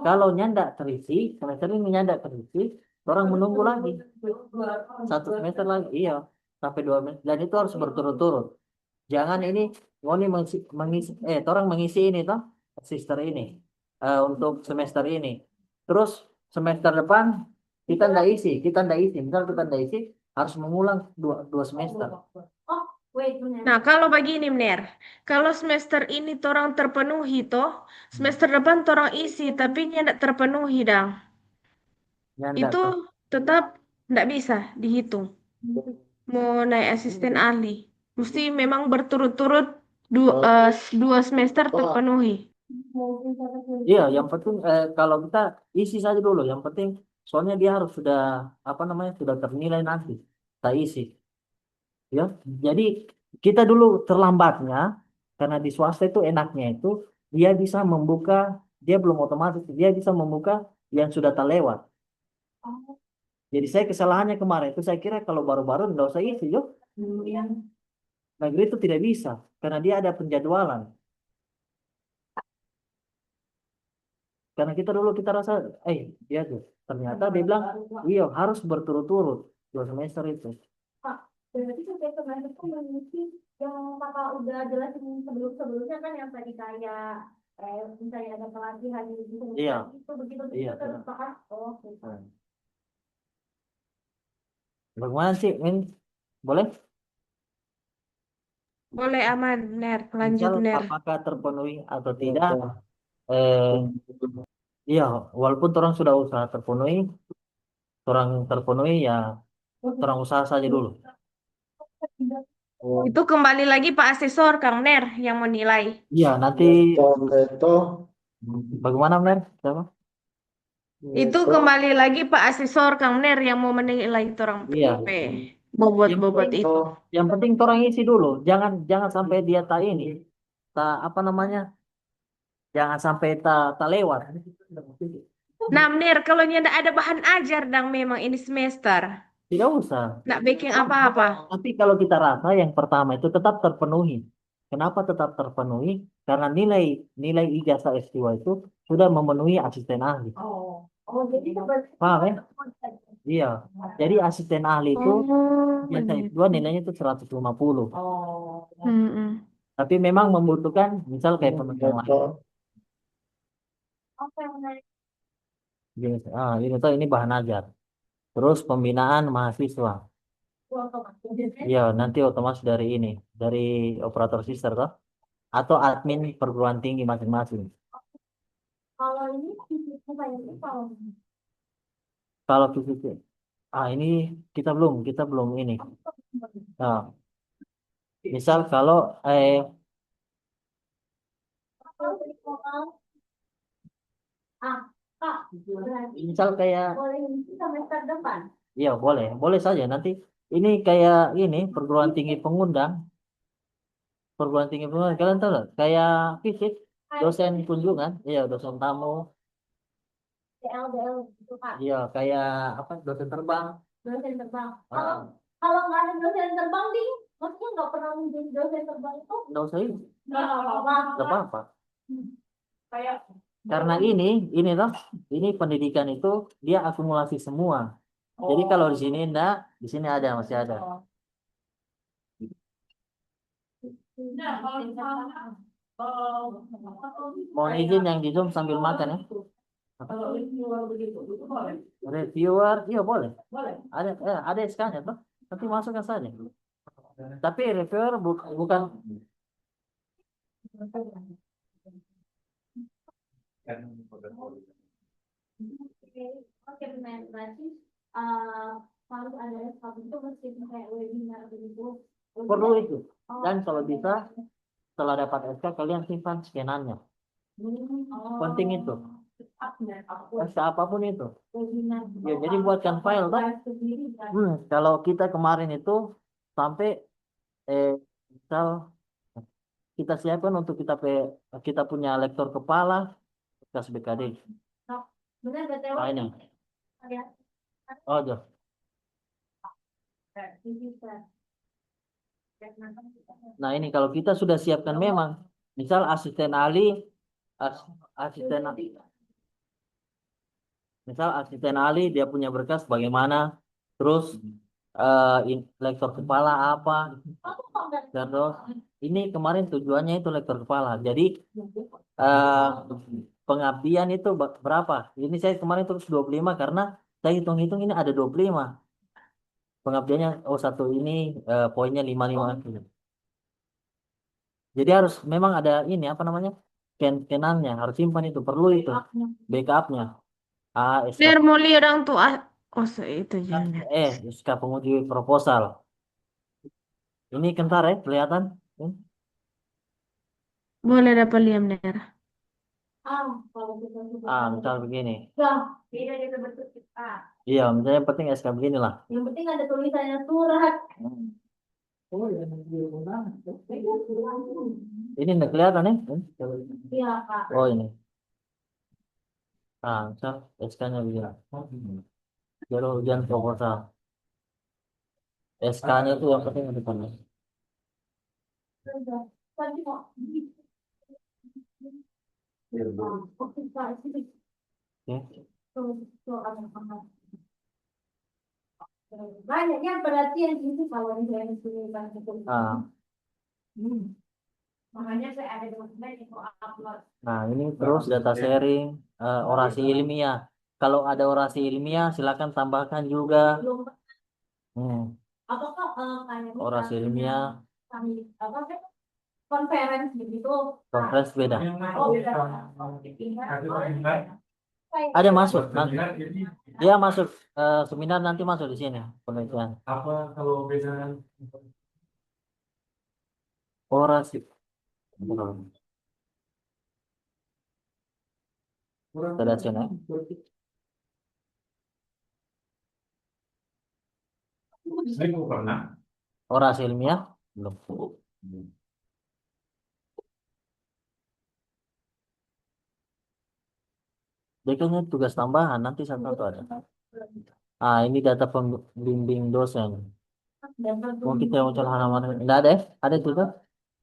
Kalau nyandak terisi, semester ini nyandak terisi, orang menunggu lagi 1 semester lagi. Iya, sampai 2 semester. Dan itu harus berturut-turut. Jangan ini ngoni orang mengisi ini toh, sister ini untuk semester ini. Terus semester depan kita ndak isi. Misal kita ndak isi, harus mengulang dua semester. wait, Nah, kalau begini, Ner, kalau semester ini torang terpenuhi toh, semester depan torang isi, tapi ndak terpenuhi dang. Nyandak Itu toh. tetap ndak bisa dihitung. Mau naik asisten ahli, mesti memang berturut-turut dua semester terpenuhi. Iya, yang penting kalau kita isi saja dulu. Yang penting soalnya dia harus sudah apa namanya sudah ternilai nanti. tak isi. Ya, jadi kita dulu terlambatnya karena di swasta itu enaknya itu dia bisa membuka, dia belum otomatis, dia bisa membuka yang sudah terlewat. Jadi saya kesalahannya kemarin itu saya kira kalau baru-baru nggak usah isi, yuk. Negeri itu tidak bisa karena dia ada penjadwalan. Karena kita dulu kita rasa, dia tuh ternyata dia bilang, iya harus berturut-turut 2 semester itu. Pak, berarti sampai kemarin itu mengisi yang kakak udah jelasin sebelum-sebelumnya kan yang tadi kayak misalnya ada pelatihan gitu Iya. itu begitu Iya, terus benar. Pak. Oh, oke. Bagaimana sih, Min? Boleh? Boleh aman, Ner. Lanjut, Misal Ner. apakah terpenuhi atau tidak? Eh, iya, walaupun orang sudah usaha terpenuhi, orang terpenuhi ya, orang usaha saja dulu. Itu kembali lagi Pak Asesor, Kang Ner, yang menilai. Iya, nanti bagaimana, Mer? Siapa? Itu kembali lagi Pak Asesor, Kang Ner, yang mau menilai orang Iya. PP. Bobot-bobot Yang itu. Yang penting orang isi dulu, jangan sampai dia tak ini, tak apa namanya, jangan sampai tak lewat. Nah, Ner, kalau ndak ada bahan ajar dang memang ini semester. Tidak usah. Nggak bikin apa-apa. Tapi kalau kita rasa yang pertama itu tetap terpenuhi. Kenapa tetap terpenuhi? Karena nilai nilai ijazah S2 itu sudah memenuhi asisten ahli. Jadi Paham ya? Iya. Jadi asisten ahli itu Oh, ijazah begitu. S2 nilainya itu 150. Mm-mm. Tapi memang membutuhkan misal kayak penunjang lain. Ini tuh ini bahan ajar. Terus pembinaan mahasiswa. Iya, nanti otomatis dari ini, dari operator sister toh, atau admin perguruan tinggi masing-masing. kalau ini fisiknya kayak ini kalau Kalau fisik, ini kita belum ini. Nah, misal kalau Kak, berarti misal kayak, boleh ngisi semester depan. iya boleh, boleh saja nanti. Ini kayak ini perguruan tinggi pengundan. Kalian tahu nggak? Kayak fisik, dosen kunjungan, iya dosen tamu, DL gitu Kak. iya kayak apa dosen terbang. Dosen terbang. Ah, Kalau nggak ada dosen terbang nih, maksudnya nggak pernah menjadi dosen terbang itu nggak usah ini, nggak apa-apa. nggak apa-apa. Kayak Karena ini loh, ini pendidikan itu dia akumulasi semua. Jadi kalau di sini enggak, di sini ada masih ada. nah, kalau misalnya Mohon izin yang di Zoom sambil makan ya. Kalau reviewer begitu, itu boleh. Reviewer, iya boleh. Boleh. Ada SK-nya tuh. Nanti masukkan saja. Tapi reviewer bukan. Oke, benar. Berarti harus ada SKB itu mesti kayak webinar begitu. Perlu itu. Dan kalau bisa setelah dapat SK kalian simpan scanannya. Penting itu. SK apapun itu. Ya, jadi buatkan file toh. Kalau kita kemarin itu sampai misal kita siapkan untuk kita punya lektor kepala bekas BKD. Benar, BTW. Nah, ini. Oh, aduh. Nah, ini kalau kita sudah siapkan memang, misal asisten ahli, asisten ahli, misal asisten ahli dia punya berkas bagaimana, terus lektor kepala apa, terus ini kemarin tujuannya itu lektor kepala. Jadi pengabdian itu berapa? Ini saya kemarin terus 25 karena saya hitung-hitung ini ada 25. Pengabdiannya satu ini poinnya 55. Jadi harus memang ada ini apa namanya? Scan-scanannya harus simpan itu perlu itu backupnya. SK Ner, mau lihat orang tua. Oh, itu jangan. SK penguji proposal. Ini kentar ya kelihatan? Boleh dapat liam, Ner. Kalau kita sudah Misal begini. beda dia bentuk kita. Iya, misalnya yang penting SK begini lah. Yang penting ada tulisannya surat. Oh ya, di undang. Ini nggak kelihatan ya? Iya, Kak. Oh ini. Ah, misal SK-nya begini. Juru hujan proposal. SK-nya itu yang penting di depannya. Sudah. Tadi mau. Oke, Kak. Oke. Tuh, banyaknya perhatian gitu kalau misalnya sini kan gitu. Ah, Makanya saya ada dokumen itu upload. nah ini terus data sharing, orasi ilmiah. Kalau ada orasi ilmiah, silakan tambahkan juga. Belum Hmm, apakah kayak orasi ilmiah, kami apa sih conference gitu. conference beda. Oh, beda. Ada masuk nanti. Dia masuk seminar nanti masuk di sini penelitian. Apa kalau beda Orasi. Kita lihat sini. saya pernah Orasi ilmiah belum. Dia kayaknya tugas tambahan nanti satu ada. Ah, ini data pembimbing dosen. Mungkin kita mau cari halaman. Enggak ada ya? Ada itu tuh?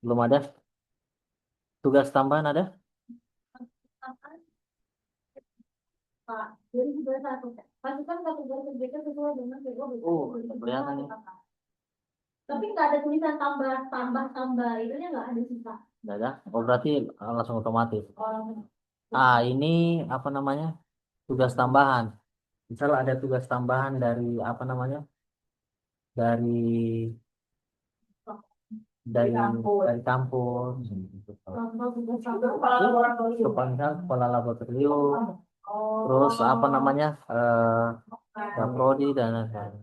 Belum ada. Tugas tambahan ada? Pak, jadi sudah satu. Pasukan kategori kerja sesuai dengan PO. Oh, kelihatan ya. Tapi nggak ada tulisan tambah, tambah, tambah. Itunya nggak ada sih, Pak. Enggak ada. Oh, berarti langsung otomatis. Orang Ah, ini apa namanya? Tugas tambahan. Misal ada tugas tambahan dari apa namanya? Dari dari kampus. tambah juga tambah. Misal kepala laboratorium, Oh. terus apa namanya? Prodi dan lain-lain.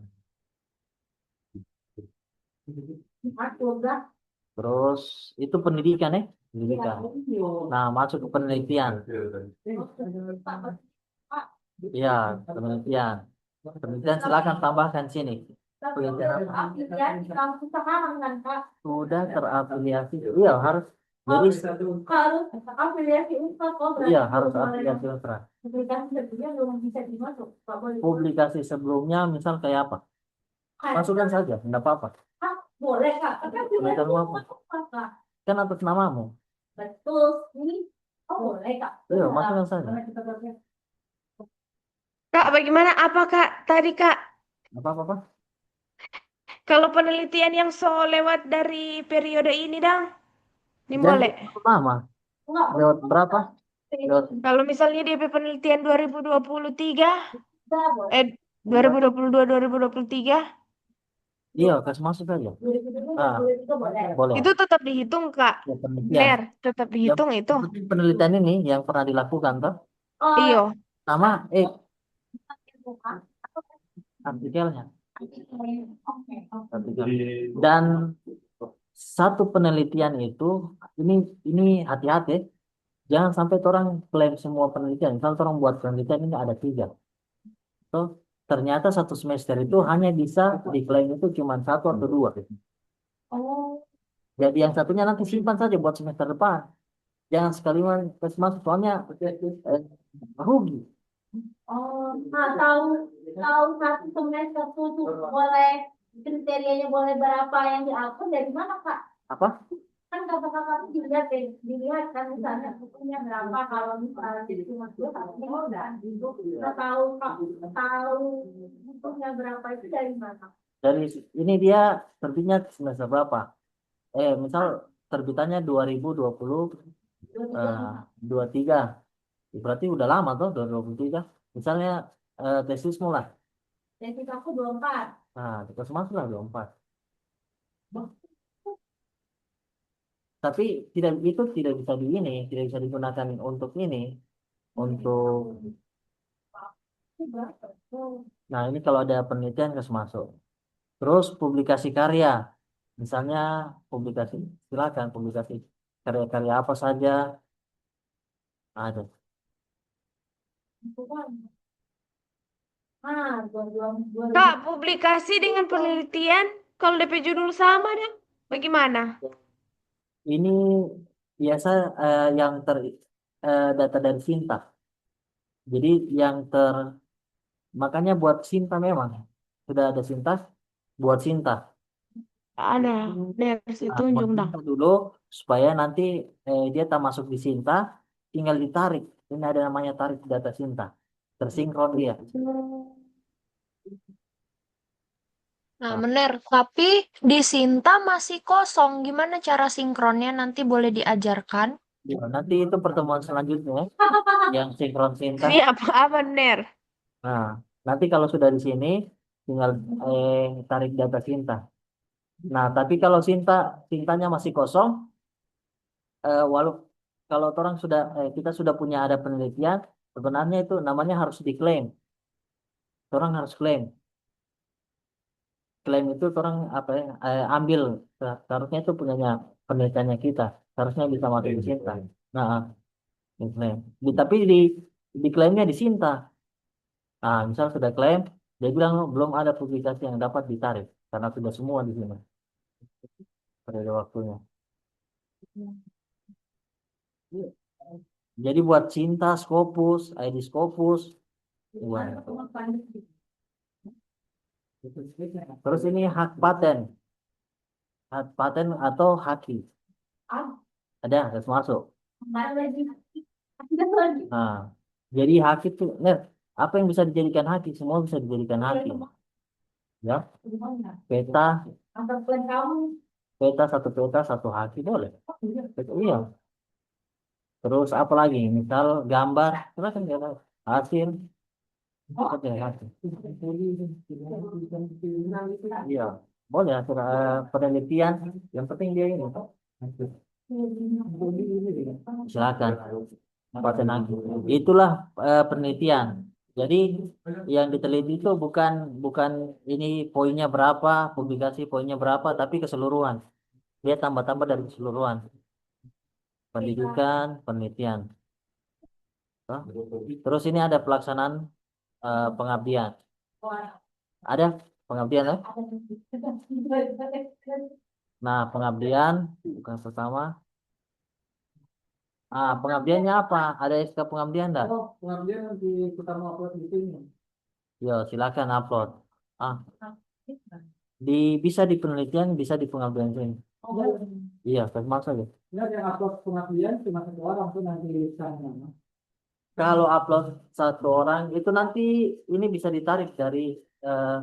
Terus itu pendidikan ya, pendidikan. Nah, masuk ke penelitian. Iya, penelitian. Penelitian silakan tambahkan sini. Penelitian apa? Afiliasi kampus sekarang kan, Pak. Sudah terafiliasi. Iya, harus. Jadi Harus afiliasi Unpad, oh, berarti iya harus belum boleh afiliasi ultra. publikasi sebelumnya belum bisa dimasuk, Pak, boleh. Publikasi sebelumnya misal kayak apa? Masukkan saja, enggak apa-apa. Ah, boleh, Kak. Tapi afiliasi Boleh, Unpad, Kak. Kan atas namamu. Betul. Ini, oh boleh, Kak. Iya, masukkan saja. Kak, bagaimana apa Kak tadi Kak? Apa-apa. Kalau penelitian yang so lewat dari periode ini dong, ini boleh. Nama. Enggak, Lewat berapa? Lewat Kalau misalnya DP penelitian 2023, enggak boleh. 2022, 2023, iya, kasih masuk saja. Ah, Boleh juga boleh. boleh. itu tetap dihitung Kak. Ya, penelitian. Ner, tetap dihitung itu. Yang penting penelitian ini yang pernah dilakukan toh. Oh, Iyo. Nama bukan. artikelnya. Oke, oke. Artikel. Dan satu penelitian itu ini hati-hati. Jangan sampai orang klaim semua penelitian. Misal orang buat penelitian ini ada 3. So, ternyata satu semester itu hanya bisa diklaim itu cuma 1 atau 2. Oh, Jadi yang satunya nanti simpan saja buat semester depan. Jangan sekalian kasih masuk soalnya rugi. oh, nah, tahu satu semester tuh boleh kriterianya boleh berapa yang diatur dari mana, Kak? Apa? Kan kakak-kakak tuh dilihat kan misalnya bukunya berapa kalau misalnya cuma 2 tahun udah kita tahu, Kak, tahu bukunya berapa itu dari mana? Dari ini dia terbitnya semester berapa? Misal terbitannya 2020 23. Berarti udah lama tuh 2023. Misalnya tesismu lah. Tesis aku 24. Nah, terus masuk lah 24. Tapi itu tidak bisa tidak bisa digunakan untuk ini, untuk. Nah, ini kalau ada penelitian harus masuk. Terus publikasi karya, misalnya publikasi, silakan publikasi karya-karya apa saja ada. Kak, publikasi dengan penelitian, kalau DP judul sama deh, bagaimana? Ini biasa yang data dari Sinta. Jadi yang makanya buat Sinta memang sudah ada Sinta, buat Sinta. Ada, Ners Nah, buat tunjuk dah. Sinta dulu supaya nanti dia tak masuk di Sinta, tinggal ditarik. Ini ada namanya tarik data Sinta, tersinkron dia. Nah, Nah, bener. Tapi di Sinta masih kosong. Gimana cara sinkronnya? Nanti boleh diajarkan? ya, nanti itu pertemuan selanjutnya yang sinkron Sinta. Ini apa Ner? Nah, nanti kalau sudah di sini tinggal tarik data Sinta. Nah, tapi kalau Sintanya masih kosong, walau kalau orang kita sudah punya ada penelitian, sebenarnya itu namanya harus diklaim. Orang harus klaim. Klaim itu orang apa ya, ambil. Seharusnya itu punyanya penelitiannya kita. Seharusnya bisa masuk di Sinta. Nah, diklaim. Tapi diklaimnya di Sinta. Nah, misal sudah klaim, dia bilang belum ada publikasi yang dapat ditarik karena sudah semua di sini periode waktunya. Jadi buat Cinta, Scopus, ID Scopus, buat. Terus ini hak paten atau haki. Ada, harus masuk. Nah, jadi haki itu, apa yang bisa dijadikan haki? Semua bisa dijadikan haki. Ya, peta, satu haki boleh. Iya. Terus apa lagi? Misal gambar, silakan gambar. Hasil, oke, hasil. Iya, boleh hasil penelitian. Yang penting dia ini. Silakan. Paten haki. Itulah penelitian. Jadi yang diteliti itu bukan bukan ini poinnya berapa, publikasi poinnya berapa, tapi keseluruhan. Dia tambah-tambah dari keseluruhan. Pendidikan, penelitian. Hah? Terus ini ada pelaksanaan pengabdian. Ada pengabdian ya? Nah, pengabdian bukan pertama. Pengabdiannya apa? Ada SK pengabdian enggak? Pengabdian nanti kita mau upload di sini. Yo, silakan upload. Ah, bisa di penelitian, bisa di pengabdian sini. Iya, termasuk saja. Ini yang upload pengabdian cuma satu orang tuh nanti di sana. Kalau upload satu orang itu nanti ini bisa ditarik dari eh,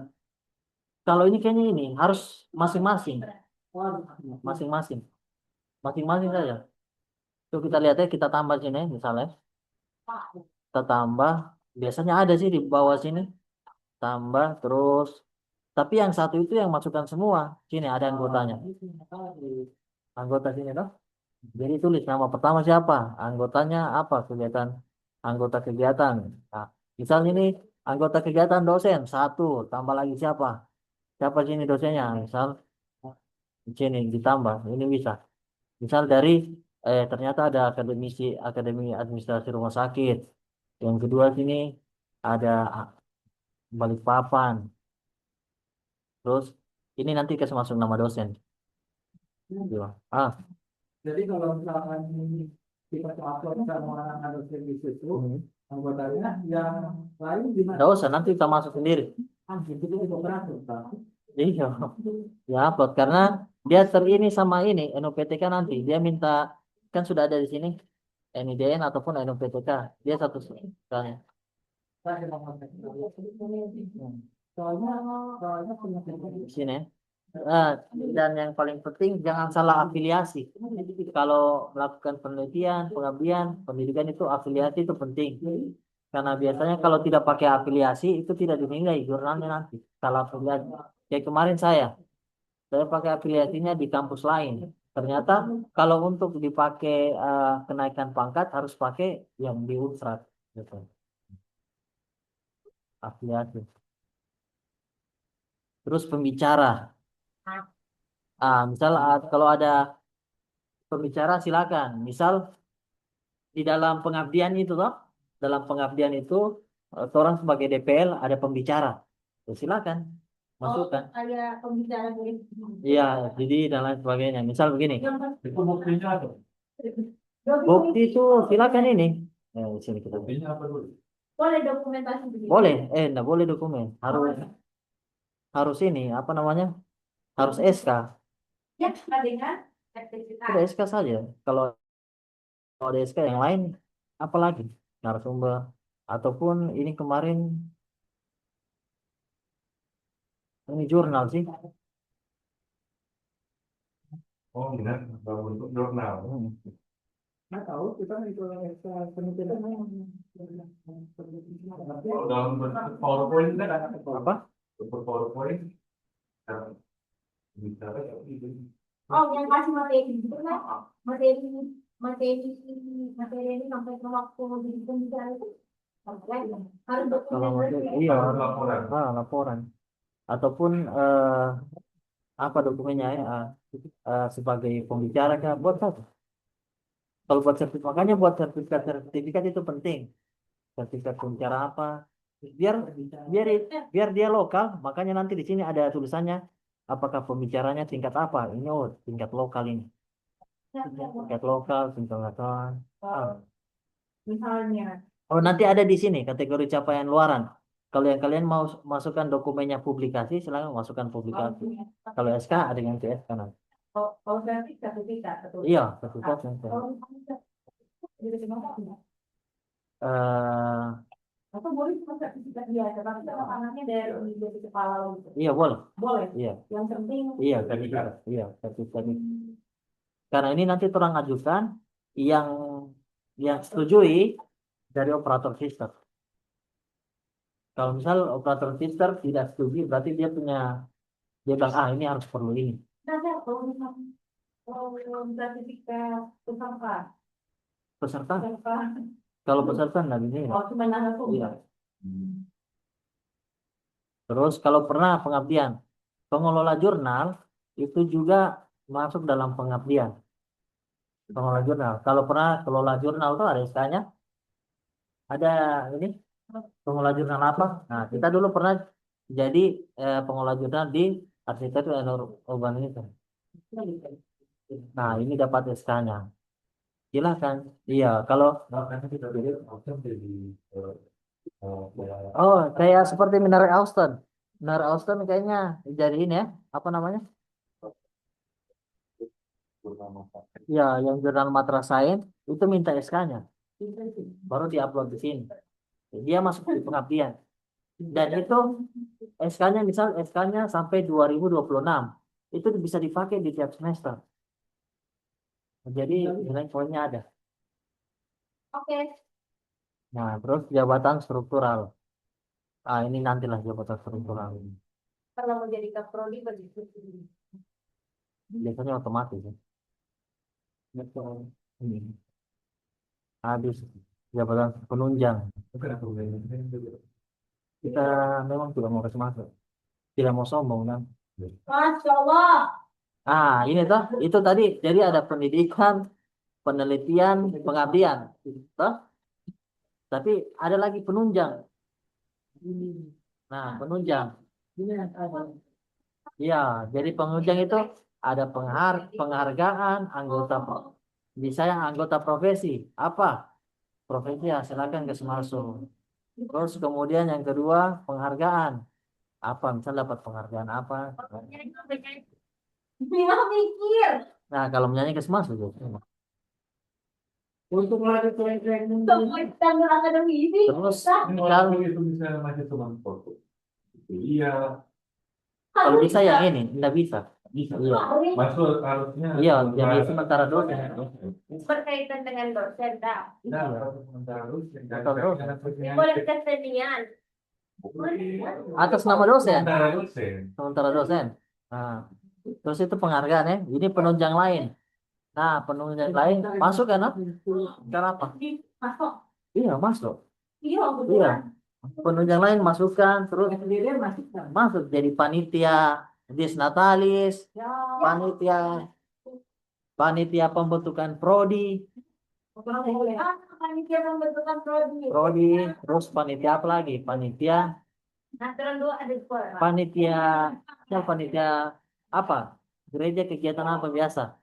kalau ini kayaknya ini harus masing-masing, masing-masing, masing-masing saja. Tuh kita lihat ya, kita tambah sini misalnya, kita tambah. Biasanya ada sih di bawah sini, tambah terus. Tapi yang satu itu yang masukkan semua. Sini ada anggotanya. Anggota sini toh. Jadi tulis nama pertama siapa, anggotanya apa, anggota kegiatan. Nah, misalnya ini anggota kegiatan dosen satu, tambah lagi siapa, sini dosennya. Misal sini ditambah, ini bisa. Misal dari ternyata ada akademi administrasi rumah sakit. Yang kedua sini ada Balikpapan. Terus ini nanti kasih masuk nama dosen. Gitu. Jadi kalau misalkan ini kita upload sama anak dosen di situ, anggotanya yang lain gimana? Nggak usah, nanti kita masuk sendiri. Itu juga beratur, Pak. Iya, ya upload karena dia ini sama ini NUPTK nanti dia minta kan sudah ada di sini NIDN ataupun NUPTK dia satu soalnya. Saya mau ngecek. Soalnya Di sini. Eh, dan yang paling penting jangan salah afiliasi. Kalau melakukan penelitian, pengabdian, pendidikan itu afiliasi itu penting. Karena biasanya kalau tidak pakai afiliasi itu tidak dinilai jurnalnya nanti. Salah afiliasi. Kayak kemarin saya pakai afiliasinya di kampus lain. Ternyata kalau untuk dipakai kenaikan pangkat harus pakai yang di Unstrat gitu. Afiliasi. Terus pembicara. Misal kalau ada pembicara silakan. Misal di dalam pengabdian itu toh, dalam pengabdian itu orang sebagai DPL ada pembicara. Ya, silakan masukkan. Kayak pembicara dari Iya, jadi dan lain sebagainya. Misal begini, Itu buktinya apa? bukti itu silakan ini. Di sini kita. Buktinya apa dulu? boleh dokumentasi begitu. Boleh, enggak boleh dokumen. Harus ini, apa namanya? Harus SK. Ya, dengan sertifikat. Ada SK saja. Kalau ada SK yang lain, apalagi narasumber ataupun ini kemarin ini jurnal sih. Oh, benar. Bentuk jurnal. Nggak tahu kita itu penelitian Kalau dalam bentuk PowerPoint kan ada Apa? bentuk PowerPoint. Bicara ya gitu. Oh, yang kasih materi gitu kan? Materi ini sampai ke waktu jadi pembicara itu harus Kalau dokumentasi. iya, Laporan. laporan. Ataupun apa dokumennya ya? Sebagai pembicara kan buat apa? Kalau buat sertifikat, makanya buat sertifikat itu penting. Sertifikat pembicara apa? Biar biar biar dia lokal, makanya nanti di sini ada tulisannya apakah pembicaranya tingkat apa? Ini oh tingkat lokal ini. Tingkat lokal, tingkat nasional. Misalnya, Oh, nanti ada di sini kategori capaian luaran. Kalau yang kalian mau masukkan dokumennya publikasi, silakan masukkan publikasi. Kalau SK ada yang ke SK nanti. kalau sertifikat betul. Iya, sertifikat yang ke. Kalau misalnya jadi gimana? Eh, Atau boleh cuma sertifikat biasa, tapi kalau anaknya dari jadi kepala gitu. iya boleh. Boleh. Iya, Yang penting iya sertifikat. Iya, sertifikat. Karena ini nanti orang ajukan yang setujui dari operator sistem. Kalau misal operator sistem tidak setuju, berarti dia bilang ini harus perlu ini. ada kalau misalnya sertifikat peserta. Peserta, kalau peserta nggak ini. Oh, cuma langsung. Iya. Terus kalau pernah pengabdian, pengelola jurnal itu juga masuk dalam pengabdian. Pengelola jurnal. Kalau pernah kelola jurnal tuh ada SK-nya. Ada ini pengelola jurnal apa? Nah, kita dulu pernah jadi pengelola jurnal di arsitektur dan urbanisme. Nah, ini dapat SK-nya. Silakan. Iya, kalau kayak seperti Menara Austin. Menara Austin kayaknya jadi ini ya, apa namanya? Ya, yang jurnal Matra Science itu minta SK-nya. Baru diupload di sini. Dia masuk di pengabdian. Dan itu SK-nya misal SK-nya sampai 2026. Itu bisa dipakai di tiap semester. Jadi nilai poinnya ada. Oke. Nah, terus jabatan struktural. Ini nantilah jabatan struktural. Kalau mau jadi kaprodi begitu. Biasanya otomatis ya. Ini. Habis jabatan penunjang. Kita memang tidak mau kasih masuk. Tidak mau sombong kan. Masya Allah. Ini itu tadi. Jadi ada pendidikan, penelitian, pengabdian. Toh? Tapi ada lagi penunjang. Nah, penunjang. Iya, jadi penunjang itu ada penghargaan anggota bisa yang anggota profesi. Apa? Profesi ya silakan ke Semarso. Terus kemudian yang kedua penghargaan. Apa? Misal dapat penghargaan apa? Bima mikir. Nah, kalau menyanyi ke Semarso juga. untuk lanjut ke training Standar akademisi. Terus Kalau itu bisa macam cuma foto. Iya, kalau bisa yang ini, tidak bisa. bisa. Iya. Masuk harusnya. Iya, yang itu sementara dosen. Berkaitan dengan dosen, dah. Nah, sementara dosen. Boleh kesenian. Atas nama dosen. Sementara dosen. Sementara dosen. Nah, terus itu penghargaan ya. Ini penunjang lain. Nah, penunjang lain masuk kan? Kenapa? Masuk. Iya, masuk. Iya, Iya. betulan. Penunjang lain masukkan terus masuk jadi panitia disnatalis, Ya. panitia pembentukan prodi. Boleh. panitia pembentukan prodi. Prodi, terus panitia apa lagi? Panitia, Nah, terus dua ada sekolah. panitia apa? Gereja kegiatan apa biasa?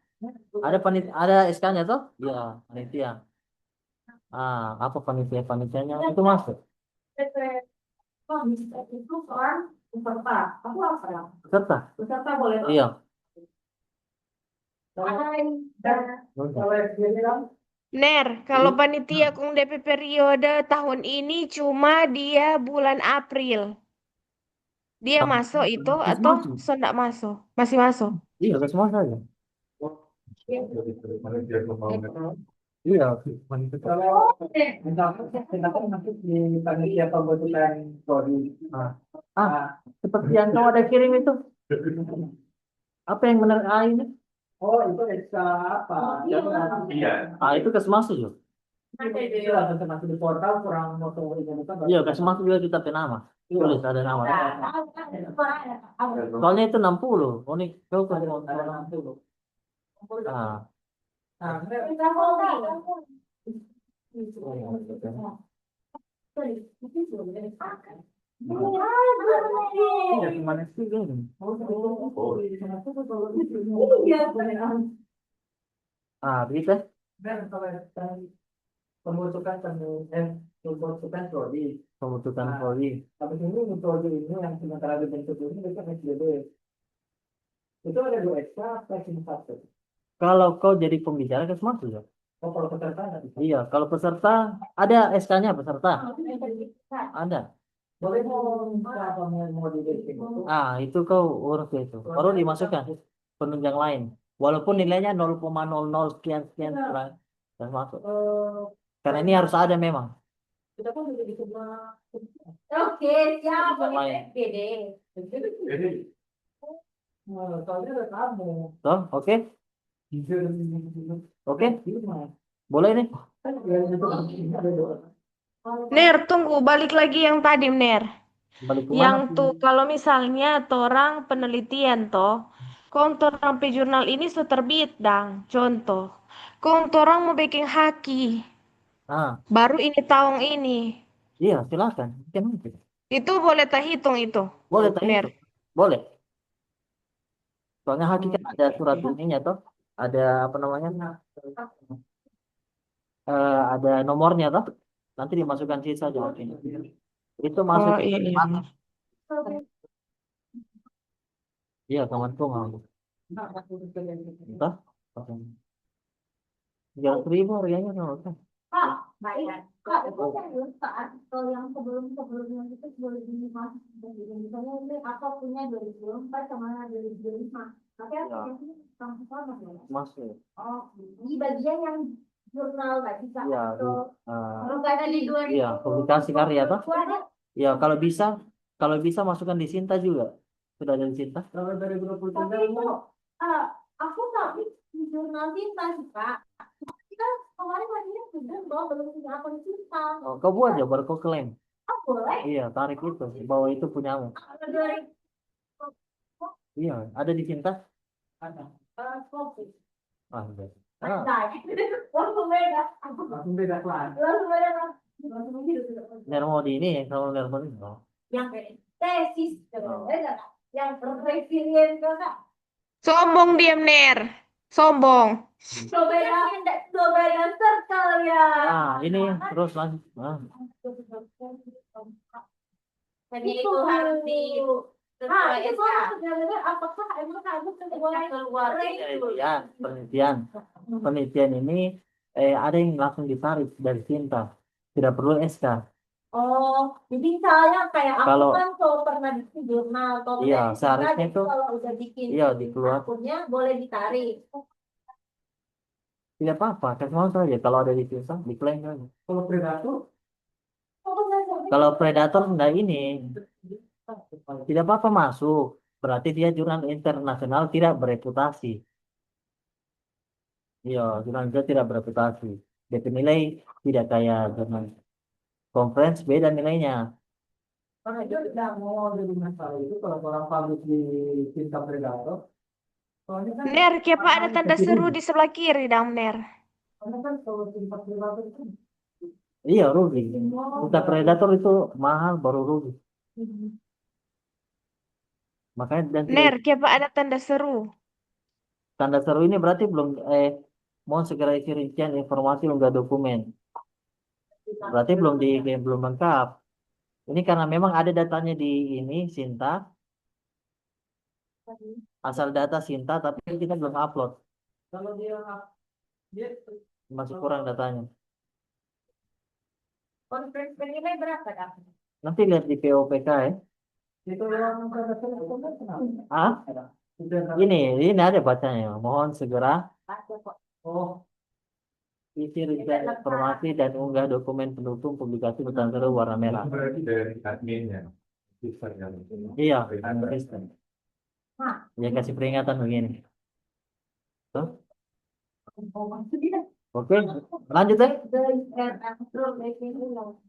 Ada SK-nya tuh? Iya, panitia. Apa panitianya itu masuk? Oh, itu seorang peserta. Aku apa ya? Peserta? Peserta boleh. Iya. Hai. Ner, kalau panitia kong DP periode tahun ini cuma dia bulan April. Dia masuk itu Masih atau masuk. enggak masuk? Masih masuk. Iya, ke semua saja. Iya. Kalau misalkan masuk di panitia pembentukan prodi. Seperti yang kau ada kirim itu. Apa yang benar ini? Oh, itu SK apa? Iya. Itu Kesemasu juga. Itu langsung masuk di portal kurang mau Iya, Kesemasu juga kita penama. Tulis ada nama. Soalnya itu 60. Oh, nih kau kan 60. Nah, Gimana sih ini? Bisa. pembentukan pembentukan prodi. Pembentukan prodi. Habis ini prodi ini yang sementara dibentuk ini itu SDB. Itu ada 2 SK plus 1. Kalau kau jadi pembicara Kesemasu ya? Oh, kalau peserta ada. Iya, kalau peserta ada SK-nya peserta. Ada. Boleh mau di itu. Itu kau urus itu. Baru dimasukkan penunjang lain. Walaupun nilainya 0,00 sekian kurang dan masuk. Karena ini harus ada memang. Kita pun juga di sebelah. Oke, siap. Lain. Gede. Soalnya ada kamu. Toh, oke? Oke? Boleh nih? Ner, tunggu balik lagi yang tadi, Ner. Balik ke Yang mana? tuh kalau misalnya torang penelitian toh, kong torang pe jurnal ini sudah terbit dang. Contoh, kong torang mau bikin haki, baru ini tahun ini. Iya, silakan. Itu boleh tak hitung itu, Boleh tak Ner? itu? Boleh. Soalnya hakikat ada surat ininya toh. Ada apa namanya? Ada nomornya toh. Nanti dimasukkan sisa aja. Itu masuk. Oh iya, iya. Iya, kawanku mau. Entah. 300.000 harganya kan. Baik. Kak, itu yang saat kalau yang sebelumnya itu boleh dimasuk. Misalnya ini apa punya 2004 sama 2005. Tapi aplikasinya sama ya? Masuk. Oh, di bagian yang jurnal tadi Kak. Iya, Kalau nggak ada di 2000. iya, publikasi karya toh. Iya, kalau bisa masukkan di Sinta juga. Sudah ada di Sinta. Kalau dari 2023 Tapi itu aku tapi di jurnal Cinta sih Kak. Kita kemarin lagi sudah bahwa belum punya akun Cinta. Oh, kau buat ya, baru kau klaim. Oh, boleh? Iya, tarik itu, bahwa itu punyamu. Iya, ada di Sinta. ada. Kopi. Ada. Langsung beda. Langsung beda kelas. Langsung beda. Langsung hidup. Nermodi ini sama Nermodi. Oh. Yang tesis. Beda Kak. Yang resilient Kak. Sombong diam, Ner. Sombong. Beda circle ya. Ini terus lanjut. Jadi itu harus di itu sebenarnya apakah emang kamu keluar Penelitian ini ada yang langsung ditarik dari Sinta. Tidak perlu SK. Oh, jadi misalnya kayak aku Kalau- kan kalau pernah bikin jurnal atau Iya, kayak seharusnya jadi itu kalau udah bikin iya dikeluar. akunnya boleh ditarik. Tidak apa-apa, kasih mau saja. Kalau ada di Sinta, diklaim saja. Kalau predator, Kalau predator enggak ini, tidak apa-apa masuk. Berarti dia jurnal internasional tidak bereputasi. Iya, jurnal dia tidak bereputasi. DP nilai tidak kayak jurnal conference, beda nilainya. karena itu tidak mau jadi masalah itu kalau orang publish di Cinta Predator. Soalnya kan, Ner, siapa ada tanda seru di sebelah kiri, dong, Ner? soalnya kan kalau Cinta Predator itu Iya rugi. Kita predator itu mahal baru rugi. Makanya dan tidak Ner, siapa ada tanda seru? tanda seru ini berarti belum mohon segera isi rincian informasi unggah dokumen. Berarti belum lengkap. Ini karena memang ada datanya di ini Sinta, asal data Sinta, tapi kita belum upload, Kalau dia masih kurang datanya. Conference nilai berapa dah? Nanti lihat di POPK ya. itu yang kata saya kenapa? Ah, ini ada bacanya. Mohon segera Ada kok. Oh, isi rincian informasi dan unggah dokumen pendukung publikasi pesan seru warna merah. Berarti dari adminnya. Iya, Kristen. Ya kasih peringatan begini. Tuh. Oke, lanjut ya.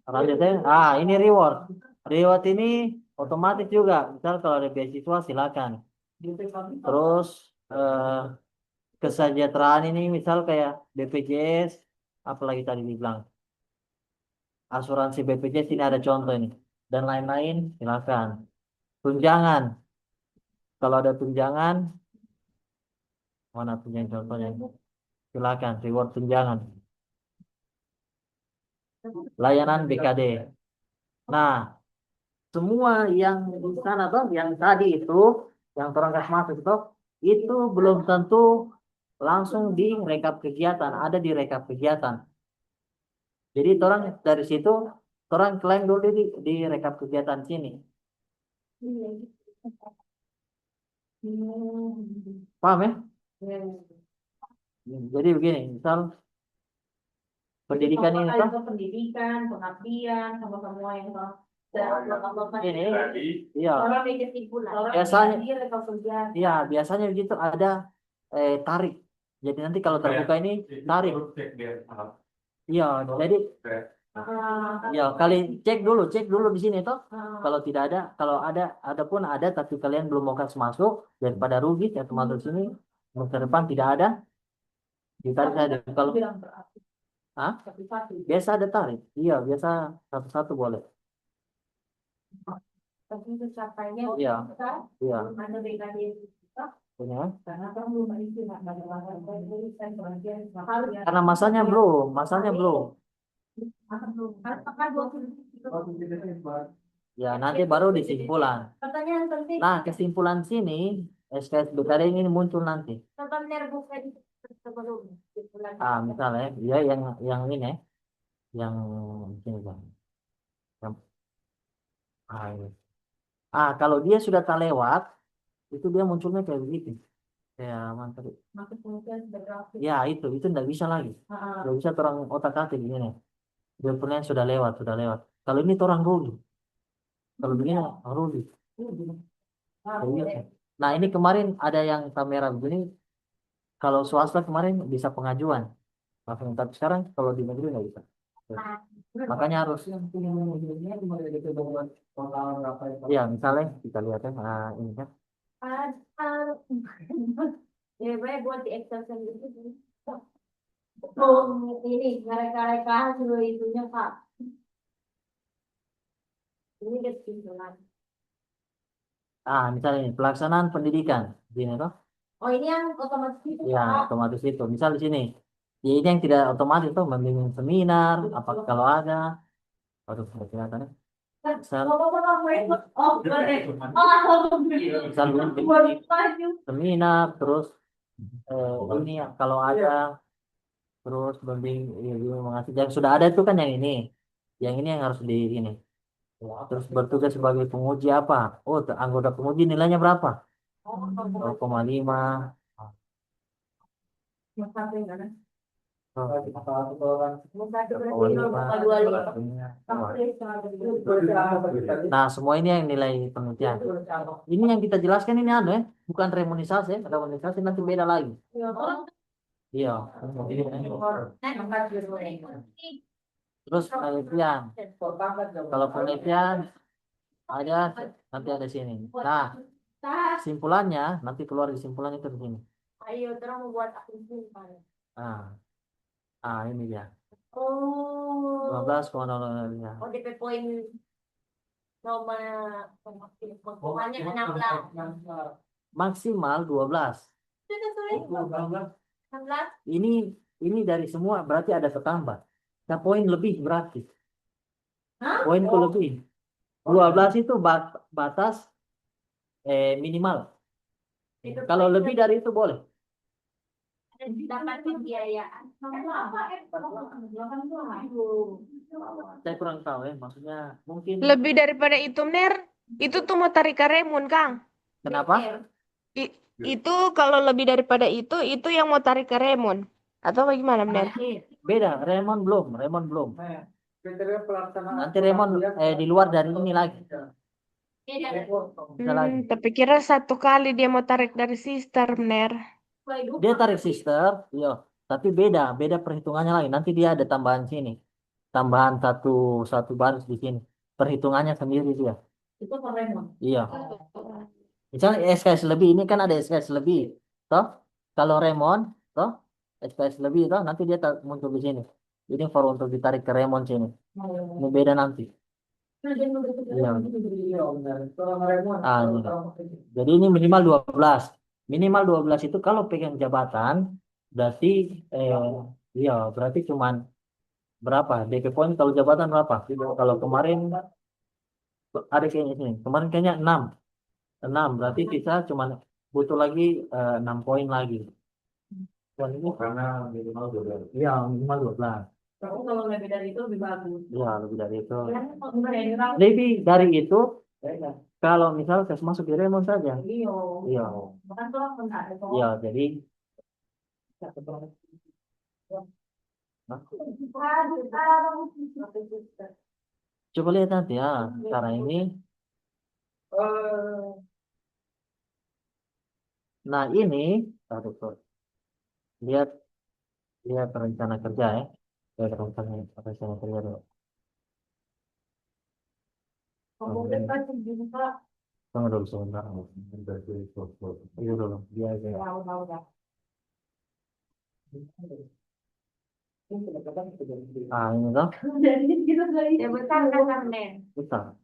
Lanjut ya. Ah, ini reward. Reward ini otomatis juga. Misal kalau ada beasiswa silakan. Terus kesejahteraan ini misal kayak BPJS, apalagi tadi dibilang asuransi BPJS ini ada contoh ini dan lain-lain silakan. Tunjangan, kalau ada tunjangan mana tunjangan contohnya? Silakan reward tunjangan. Layanan BKD. Nah, semua yang di sana tuh, yang tadi itu, yang terangkat masuk itu belum tentu langsung di rekap kegiatan, ada di rekap kegiatan. Jadi orang dari situ, orang klaim dulu di rekap kegiatan sini. Paham ya? Jadi begini, misal pendidikan ini Kalau pendidikan, pengabdian, sama semua yang ini, iya. orang bikin kesimpulan. Biasanya, Dia rekam kerjaan. iya biasanya begitu ada tarik. Jadi nanti kalau terbuka ini tarik. Iya, jadi ya kali cek dulu di sini toh. Kalau tidak ada, ada pun ada, tapi kalian belum mau kasih masuk daripada rugi atau masuk sini ke depan tidak ada, ditarik saja. Kalau ah, biasa ada tarik. Iya, biasa satu-satu boleh. Tapi pencapaiannya Iya, iya. ada BKD Punya. karena kan belum itu Karena masanya belum. Ya, nanti baru disimpulan. Pertanyaan penting. Nah, kesimpulan sini SKS BKD ini muncul nanti. Contoh buka di sebelumnya. Ah, misalnya, ya yang ini, yang ini bang. Ini. Kalau dia sudah tak lewat, itu dia munculnya kayak begitu. Kayak mantap. Ya, itu enggak bisa lagi. Enggak bisa orang otak-atik begini. Dia punya sudah lewat. Kalau ini orang rugi. Kalau begini rugi. Nah, ini kemarin ada yang kamera begini. Kalau swasta kemarin bisa pengajuan. Tapi sekarang kalau di negeri nggak bisa. Makanya harus. Ya, misalnya kita lihat ya. Nah, ini kan. Ya, buat di Excel sendiri. Oh, ini mereka hasil itunya Pak. Ini kesimpulan. Misalnya ini pelaksanaan pendidikan. Gini toh. Oh, ini yang otomatis itu Ya, Pak. otomatis itu. Misal di sini. Ya, ini yang tidak otomatis tuh membimbing seminar, apa kalau ada. Aduh, kelihatan. Misal seminar, terus ini kalau ada, terus bimbing mengasih yang sudah ada itu kan yang ini yang harus di ini. Terus bertugas sebagai penguji apa? Oh, anggota penguji nilainya berapa? 2,5. Nah, semua ini yang nilai penelitian. Ini yang kita jelaskan ini bukan remunisasi ya. Remunisasi nanti beda lagi. Iya. Terus penelitian. Kalau penelitian ada nanti ada sini. Nah, kesimpulannya nanti keluar kesimpulannya itu di sini. Ayo, terus membuat kesimpulan. Ini dia. Oh. 15,005. Oh, DP poin nomor pokoknya 16. Maksimal 12. Itu tulis 16. Ini dari semua berarti ada ketambah. Nah, poin lebih berarti. Hah? Poinku lebih. 12 itu batas minimal. Itu Kalau lebih dari itu boleh. dapat pembiayaan. Saya kurang tahu ya, maksudnya mungkin Lebih daripada itu, Ner. Itu tuh mau tarik ke Remon, Kang. kenapa? Itu kalau lebih daripada itu yang mau tarik ke Remon. Atau bagaimana, Ner? Beda, Raymond belum. Kriteria pelaksanaan. Nanti Raymond di luar dari ini lagi. Bisa lagi. Tapi kira satu kali dia mau tarik dari sister, Ner. Dia tarik sister, iya. Tapi beda perhitungannya lagi. Nanti dia ada tambahan sini, tambahan satu baris di sini. Perhitungannya sendiri dia. Itu keren. Iya. Misalnya SKS lebih ini kan ada SKS lebih, toh? Kalau Raymond, toh SKS lebih, toh nanti dia muncul di sini. Ini for untuk ditarik ke Raymond sini. Ini beda nanti. Iya. Ini. Jadi ini minimal 12. Minimal 12 itu kalau pegang jabatan berarti iya berarti cuman berapa? DP poin kalau jabatan berapa? Kalau kemarin ada kayaknya sini. Kemarin kayaknya 6. 6 berarti kita cuman butuh lagi 6 poin lagi. Poin ini karena minimal 12. Iya, minimal 12. Kalau lebih dari itu lebih bagus. Iya, lebih dari itu. Kan Lebih dari itu kalau misal saya masuk di Raymond saja. Iya. Bukan tuh bentar. Iya, jadi coba lihat nanti ya. Sekarang ini. Nah ini, lihat rencana kerja ya. Lihat rencana kerja dulu. Tunggu dulu sebentar. Iya dulu, dia aja. Ini toh. Ya bentar kan, Men. Bentar.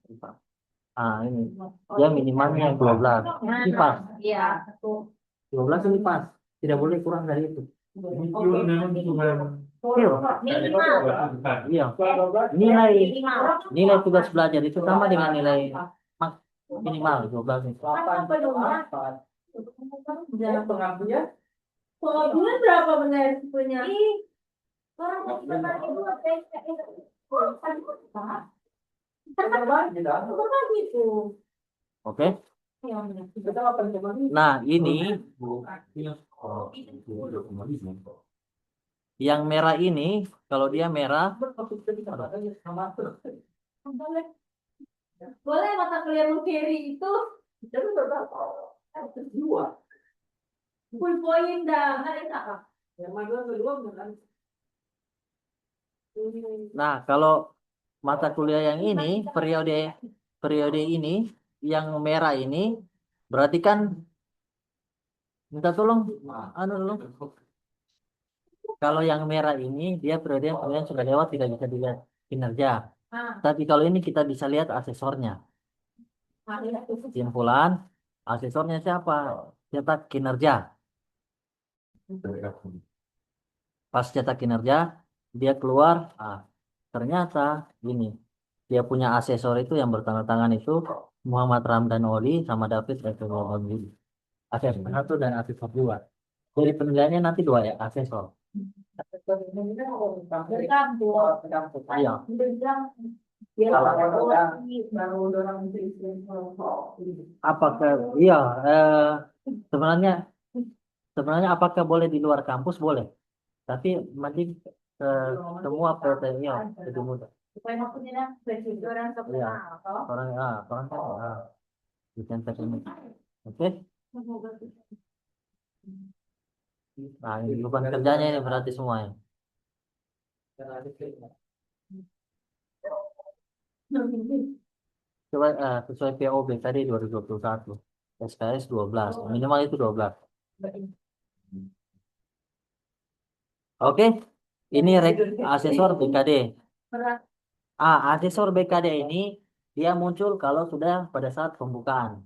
Ini. Dia minimalnya 12. Ini pas. Iya. 12 ini pas. Tidak boleh kurang dari itu. Iya. Nilai tugas belajar itu sama dengan nilai minimal 12 itu. Pengabdian berapa benar punya? Orang gitu. Oke. Nah, ini yang merah ini, kalau dia merah, boleh mata kuliah Lukeri itu full point dah, ada apa? Yang mana kedua bukan? nah kalau mata kuliah yang ini, periode ini, yang merah ini, berarti kan, minta tolong, dulu. Kalau yang merah ini, dia periode yang kemudian sudah lewat, tidak bisa dilihat kinerja. Tapi kalau ini kita bisa lihat asesornya. Kesimpulan, asesornya siapa? Cetak kinerja. Pas cetak kinerja, dia keluar, ternyata ini. Dia punya asesor itu yang bertanda tangan itu Muhammad Ramdan Oli sama David Rekomendasi. Asesor 1 dan asesor 2. Jadi penilaiannya nanti 2 ya, asesor. Iya. Apakah iya sebenarnya apakah boleh di luar kampus boleh, tapi mending semua PTN-nya lebih mudah. Iya. Orang kan desain teknik. Oke. Nah, ini beban kerjanya ini berarti semua ya. Coba sesuai POB tadi 2021. SKS 12, minimal itu 12. Oke. Ini asesor BKD. Berat. Asesor BKD ini dia muncul kalau sudah pada saat pembukaan.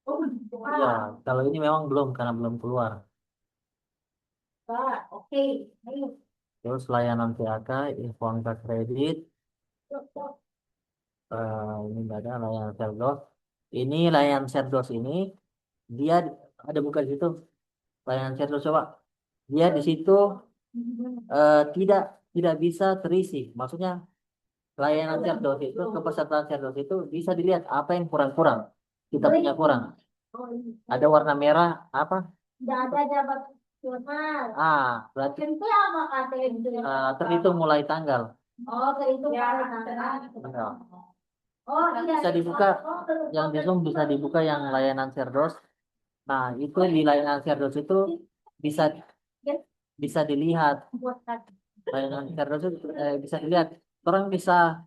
Oh, begitu. Ya, kalau ini memang belum karena belum keluar. Pak, oke. Ayo. Terus layanan PAK, info angka kredit, Yuk, yuk. ini enggak ada layanan Serdos. Ini layanan Serdos ini dia ada buka di situ. Layanan Serdos coba. Dia di situ tidak tidak bisa terisi. Maksudnya layanan Serdos itu kepesertaan Serdos itu bisa dilihat apa yang kurang-kurang. Kita punya kurang. Oh, ini. Ada warna merah apa? Tidak ada jabat nasional. Berarti Tempe apa KTP? terhitung mulai tanggal. Oh, terhitung Ya, Ya. Oh, iya. Bisa dibuka. Oh, Yang di Zoom bisa dibuka yang layanan Serdos. Nah, itu di layanan Serdos itu bisa bisa dilihat. buat kaki. Layanan Serdos itu bisa dilihat. Orang bisa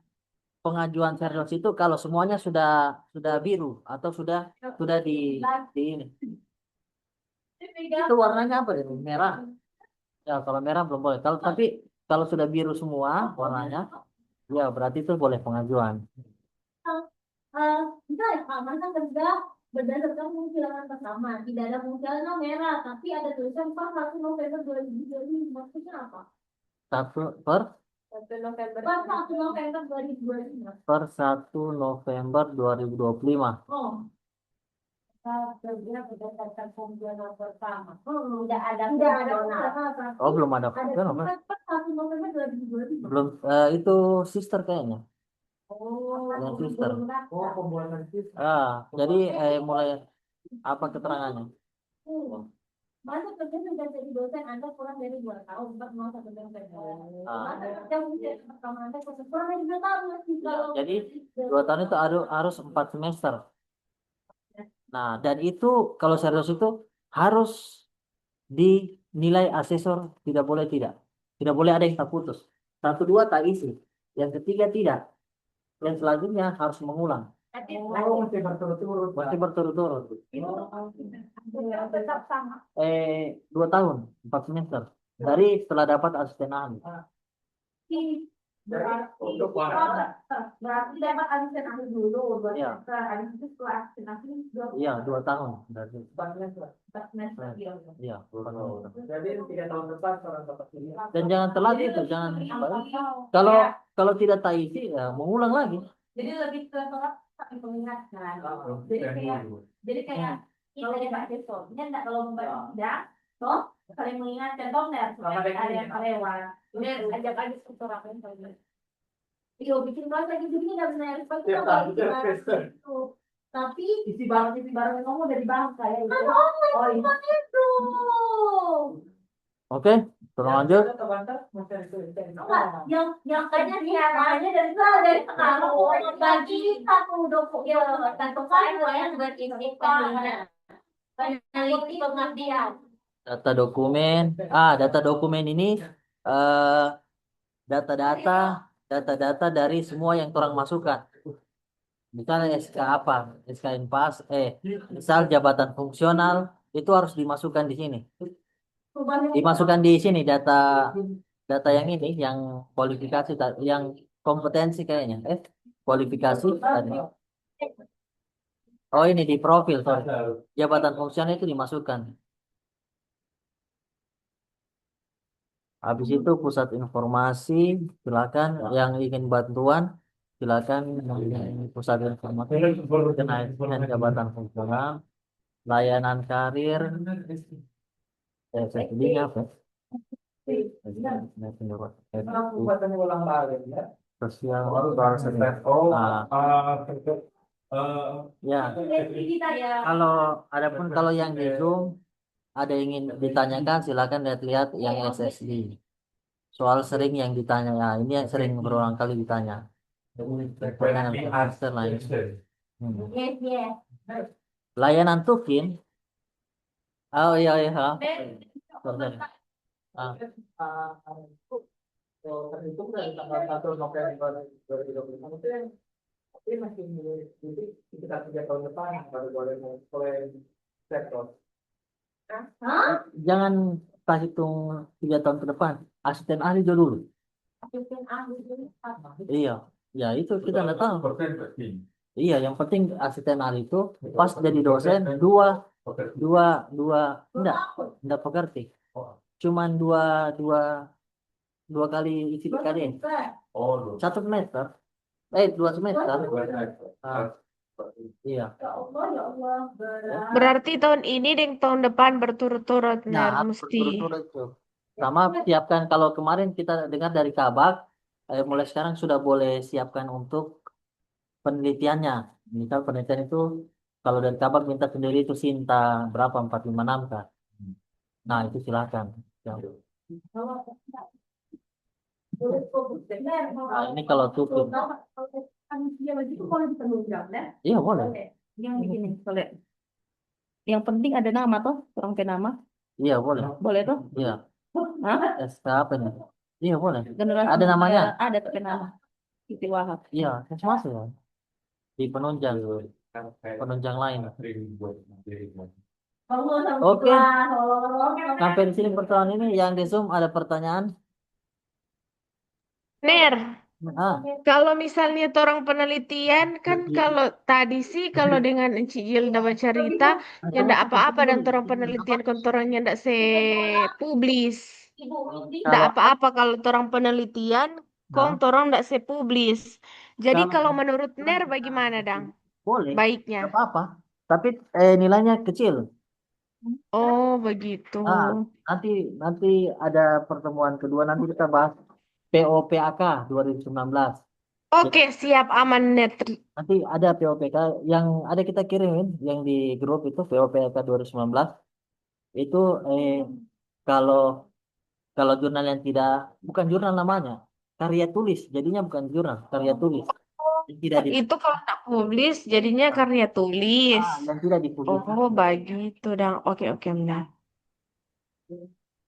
pengajuan Serdos itu kalau semuanya sudah biru atau sudah di ini. Itu warnanya apa ini? Merah. Ya, kalau merah belum boleh. Kalau sudah biru semua warnanya, ya berarti itu boleh pengajuan. Enggak ya, mana kerja berdasarkan penghasilan pertama. Tidak ada penghasilan merah, tapi ada tulisan per 1 November 2025. Maksudnya apa? 1 November. Per 1 November 2025. per 1 November 2025. Oh. Kerja berdasarkan penghasilan pertama. Tidak ada penghasilan. Oh, belum ada. Ada Belum, tulisan per 1 November 2025. belum itu sister kayaknya. Oh, Yang sister. Oh, pembuatan sistem. Jadi mulai apa keterangannya? Masa kerja sudah jadi dosen Anda kurang dari 2 tahun, 4 tahun kerja. Masa kerja mungkin pertama Anda kurang dari 2 tahun masih kalau. Jadi 2 tahun itu harus 4 semester. Nah, dan itu kalau serius itu harus dinilai asesor, tidak boleh tidak. Tidak boleh ada yang tak putus. 1, 2 tak isi. Yang ketiga tidak. Yang selanjutnya harus mengulang. Oh, masih berturut-turut. Masih berturut-turut. Tetap sama. 2 tahun, 4 semester. Dari setelah dapat asisten ahli. Berarti dapat asisten ahli dulu, buat Iya. habis itu setelah asisten ahli 2 Iya, 2 tahun. Berarti. semester. Iya, 2 tahun. Jadi 3 tahun depan orang dapat ini. Dan jangan telat itu, jangan. Kalau tidak tak isi, ya mengulang lagi. Jadi lebih ke telat tapi mengingatkan. Jadi kayak kita di Pak Desonya enggak kalau membaca sidang, toh saling mengingatkan toh enggak supaya ada yang lewat. Udah ajak aja struktur apa yang tadi. Iya, bikin kelas lagi jadi enggak bisa nyari pagi Tiap tahun, tiap semester. Tapi Isi barang yang ngomong dari bangsa ya. oh itu. Oke, tolong lanjut. Enggak, yang kayaknya dia makanya dari sekarang bagi satu dokumen satu file yang berisi peneliti pengertian. Data dokumen ini data-data dari semua yang orang masukkan. Misalnya SK apa, SK Inpas, misal jabatan fungsional itu harus dimasukkan di sini. Dimasukkan di sini data yang ini, yang kualifikasi, yang kompetensi kayaknya. Kualifikasi tadi. Oh, ini di profil, sorry. Jabatan fungsional itu dimasukkan. Habis itu pusat informasi, silakan yang ingin bantuan, silakan menghubungi pusat informasi kenaikan jabatan fungsional, layanan karir, saya pilih apa? Buatannya ulang balik ya. Sosial, ya. Kalau yang di Zoom ada yang ingin ditanyakan, silakan lihat yang SSD. Soal sering yang ditanya, ya ini yang sering berulang kali ditanya. Layanan Tukin. Oh iya. Sorry. Terhitung dari tanggal 1 November 2025. Tapi masih sekitar 3 tahun depan baru boleh sektor. Jangan tak hitung 3 tahun ke depan. Asisten ahli dulu. asisten ahli ini apa? Iya, ya itu kita nggak tahu. Iya, yang penting asisten ahli itu pas jadi dosen dua dua dua enggak pekerti. Cuman dua dua dua kali isi PKD. Satu semester, 2 semester. Ah, iya. Ya Allah, ya Allah, berat. Berarti tahun ini dan tahun depan berturut-turut Nah, Ner harus mesti. berturut-turut itu. Sama siapkan kalau kemarin kita dengar dari Kabak, mulai sekarang sudah boleh siapkan untuk penelitiannya. Misal penelitian itu kalau dari Kabak minta sendiri itu Sinta berapa 456 kan. Nah, itu silakan. Ya. Nah, ini kalau tutup. Iya, boleh. Yang begini, boleh. Yang penting ada nama toh, orang ke nama. Iya, boleh. Boleh toh? Iya. Hah? SK apa ini? Iya, boleh. Generasi Ada namanya? Ada tapi nama. Siti Wahab. Iya, masuk ya. Di penunjang. Penunjang lain. Oke. Sampai di sini pertemuan ini. Yang di Zoom ada pertanyaan? Ner, Ah, kalau misalnya orang penelitian kan kalau tadi sih kalau dengan Enci Gilda cerita ya ndak apa-apa dan orang penelitian kontorannya ndak se publis. Ndak kalau apa-apa kalau orang penelitian nah, orang ndak se publis. Jadi kalau kalau menurut Ner bagaimana dang boleh, baiknya? nggak apa-apa. Tapi nilainya kecil. Oh, begitu. Ah, nanti nanti ada pertemuan kedua nanti kita bahas POPAK 2019. Oke, siap aman Ner. Nanti ada POPK yang ada kita kirimin yang di grup itu POPK 2019 itu kalau kalau jurnal yang tidak bukan jurnal namanya karya tulis jadinya bukan jurnal karya tulis yang tidak di Itu kalau tak publis jadinya karya tulis. yang tidak dipublikasi Oh, begitu dang. Oke, oke, benar.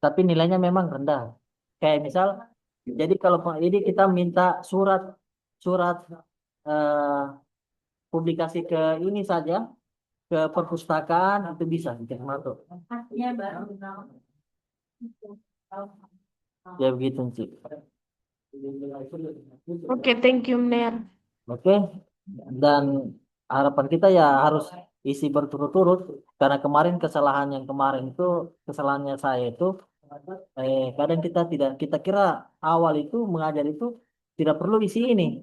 tapi nilainya memang rendah kayak misal jadi kalau ini kita minta surat surat eh, publikasi ke ini saja ke perpustakaan itu bisa dicek masuk Hasilnya baru. ya begitu sih. Oke, thank you, Ner. Oke, dan harapan kita ya harus isi berturut-turut karena kemarin kesalahan yang kemarin itu kesalahannya saya itu kadang kita tidak kita kira awal itu mengajar itu tidak perlu isi ini,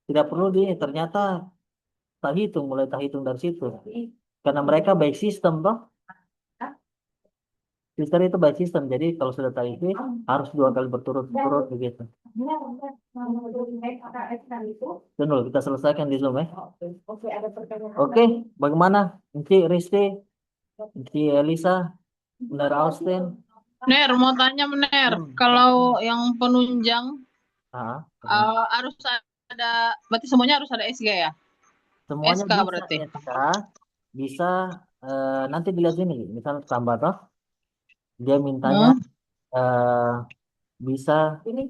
tidak perlu di ini. Ternyata tak hitung mulai tak hitung dari situ karena mereka baik sistem toh. Sistem itu by system, jadi kalau sudah tak isi harus 2 kali berturut-turut begitu. Betul, kita selesaikan di Zoom ya. Oke, ada pertanyaan. Oke, bagaimana? Nanti Risti, nanti Elisa, Benar Austin. Ner, mau tanya Ner, kalau yang penunjang Ah, harus ada, berarti semuanya harus ada SG ya? semuanya SK bisa berarti. SK, bisa nanti dilihat ini, misal tambah toh, dia mintanya bisa Ini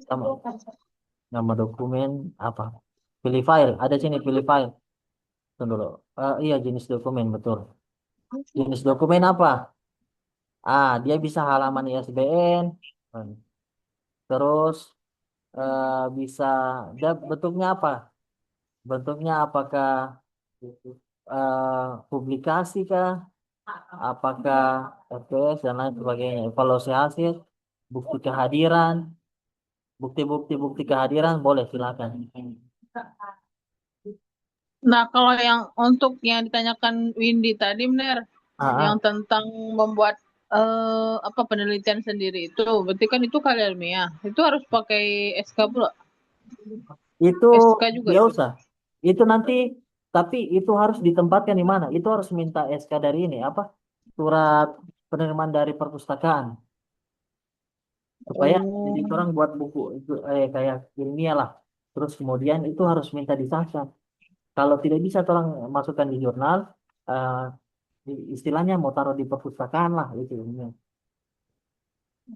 nama dokumen apa? Pilih file, ada sini pilih file. Tunggu dulu. Iya jenis dokumen betul. Jenis dokumen apa? Dia bisa halaman ISBN, terus bisa dia bentuknya apa? Bentuknya apakah publikasi kah? Apakah FPS dan lain sebagainya? Evaluasi hasil, bukti kehadiran, bukti kehadiran boleh silakan. Nah, kalau yang untuk yang ditanyakan Windy tadi Ner, yang tentang membuat apa penelitian sendiri itu, berarti kan itu karya ilmiah, itu harus pakai SK pula. Itu SK juga ya itu. usah. Itu nanti tapi itu harus ditempatkan di mana? Itu harus minta SK dari ini apa? Surat penerimaan dari perpustakaan. Supaya jadi orang buat buku itu kayak ilmiah lah. Terus kemudian itu harus minta disahkan. Kalau tidak bisa orang masukkan di jurnal, istilahnya mau taruh di perpustakaan lah itu.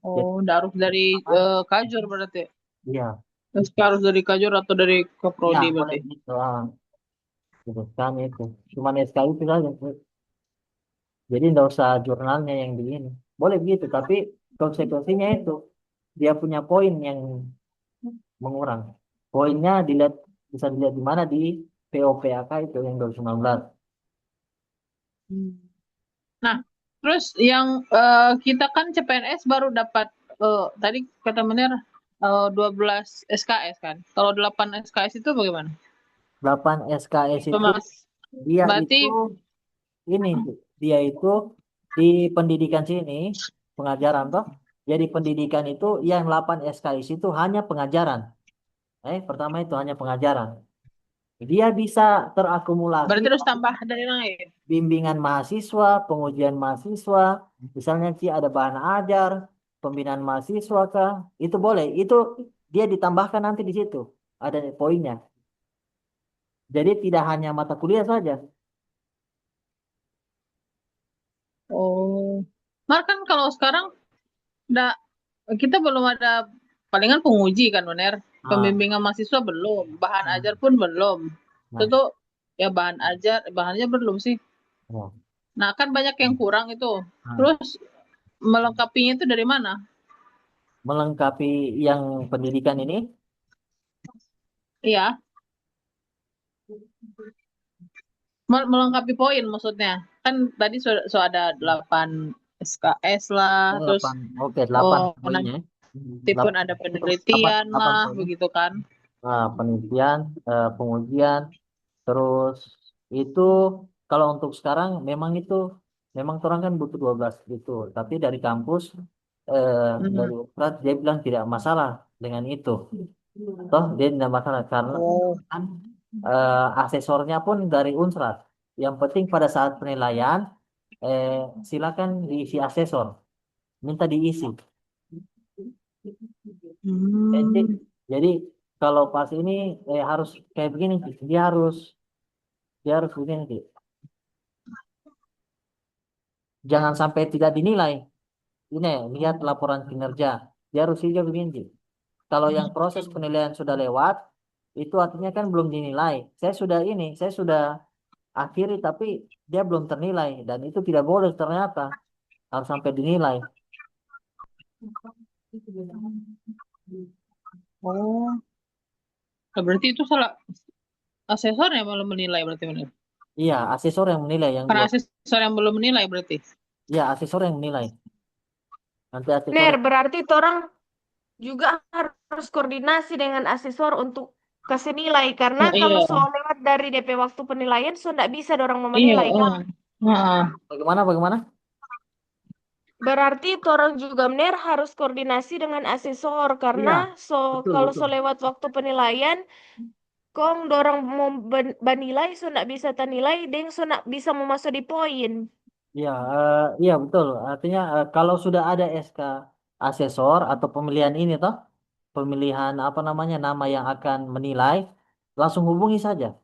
Oh, harus dari Kajur berarti. Iya. SK harus dari Kajur atau dari Keprodi Ya, berarti. boleh gitu. Gitu kan itu. Cuman SKU itu saja. Jadi nggak usah jurnalnya yang begini. Boleh begitu, tapi konsekuensinya itu dia punya poin yang Mengurang. Poinnya dilihat, bisa dilihat di mana, di POPAK itu yang 2019. Nah, terus yang kita kan CPNS baru dapat tadi kata Menir 12 SKS kan. Kalau 8 SKS itu bagaimana? 8 SKS itu Mas, dia berarti itu ini, dia itu di pendidikan sini pengajaran toh. Jadi pendidikan itu yang 8 SKS itu hanya pengajaran. Pertama itu hanya pengajaran. Dia bisa terakumulasi berarti harus tambah dari lain. bimbingan mahasiswa, pengujian mahasiswa, misalnya sih ada bahan ajar, pembinaan mahasiswa kah, itu boleh, itu dia ditambahkan nanti di situ, ada poinnya. Jadi tidak hanya mata kuliah saja. Oh. Mar kan kalau sekarang enggak, kita belum ada palingan penguji kan Menir. Nah, Pembimbingan mahasiswa belum, bahan nah, ajar pun belum. Itu nah, tuh ya bahan ajar belum sih. oh, Nah, kan banyak yang kurang itu. nah. Terus melengkapinya itu dari mana? Melengkapi yang pendidikan ini, Iya, melengkapi poin maksudnya. Kan tadi sudah ada 8 SKS lah, terus 8, oke, 8 poinnya. nanti pun 8, ada 8, penelitian 8 lah, poinnya. begitu kan. Nah, penelitian, pengujian, terus itu kalau untuk sekarang memang orang kan butuh 12 itu, tapi dari kampus, dari Unpad dia bilang tidak masalah dengan itu. Toh dia tidak masalah karena Oh. kan asesornya pun dari Unsrat. Yang penting pada saat penilaian, silakan diisi asesor, minta diisi. Jadi, Hmm. jadi kalau pas ini harus kayak begini, dia harus begini, Ki. Jangan sampai tidak dinilai. Ini lihat laporan kinerja. Dia harus juga begini, Ki. Kalau yang proses penilaian sudah lewat, itu artinya kan belum dinilai. Saya sudah akhiri tapi dia belum ternilai dan itu tidak boleh ternyata, harus sampai dinilai. Oh. Nah, berarti itu salah asesor yang belum menilai berarti benar. Iya, asesor yang menilai yang Karena dua. asesor yang belum menilai berarti. Iya, asesor yang menilai. Nanti asesor Ner, berarti orang juga harus koordinasi dengan asesor untuk kasih nilai karena Oh, kalau iya. soal lewat dari DP waktu penilaian so nggak bisa orang mau Iya, menilai kan. bagaimana? Berarti orang juga benar harus koordinasi dengan asesor karena Iya, betul kalau betul. lewat waktu penilaian kong dorang mau banilai so nggak bisa tanilai deng so nggak bisa mau masuk di poin. Iya, iya betul. Artinya kalau sudah ada SK asesor atau pemilihan ini toh, pemilihan apa namanya nama yang akan menilai, langsung hubungi saja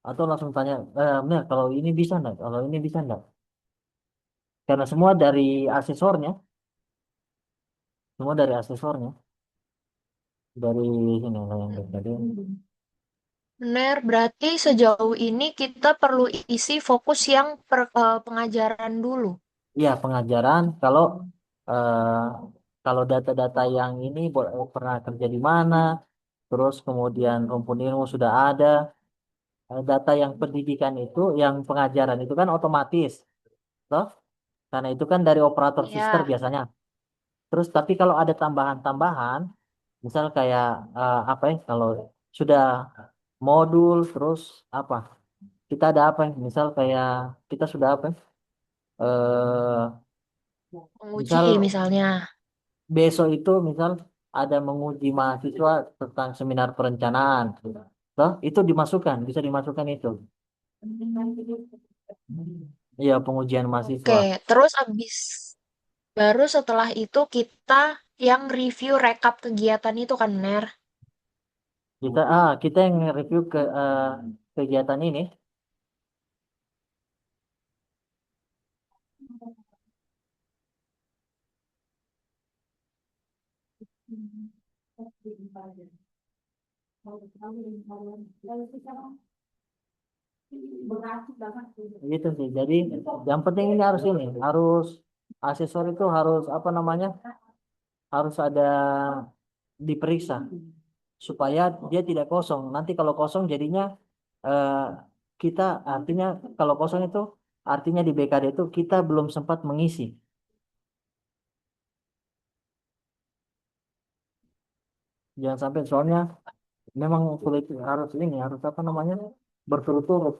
atau langsung tanya, benar kalau ini bisa enggak? Kalau ini bisa enggak? Karena semua dari asesornya, dari sini lah yang tadi. Bener, berarti sejauh ini kita perlu isi fokus yang pengajaran dulu. Iya, pengajaran. Eh, kalau data-data yang ini pernah kerja di mana, terus kemudian rumpun ilmu sudah ada. Data yang pendidikan itu, yang pengajaran itu kan otomatis, toh? Karena itu kan dari operator sister Ya, biasanya. Terus tapi kalau ada tambahan-tambahan, misal kayak apa ya? Kalau sudah modul, terus apa? Kita ada apa? Ya? Misal kayak kita sudah apa? Ya? menguji Misal misalnya. besok itu misal ada menguji mahasiswa tentang seminar perencanaan, toh? Itu bisa dimasukkan itu. Iya, pengujian mahasiswa. Oke, terus baru setelah itu kita yang review rekap kegiatan itu kan, Ner. Kita yang review kegiatan ini. Gitu sih. Jadi yang penting ini harus asesor itu harus apa namanya? Harus ada diperiksa supaya dia tidak kosong. Nanti kalau kosong jadinya eh, kita artinya kalau kosong itu artinya di BKD itu kita belum sempat mengisi. Jangan sampai soalnya memang kulit harus ini harus apa namanya berturut-turut.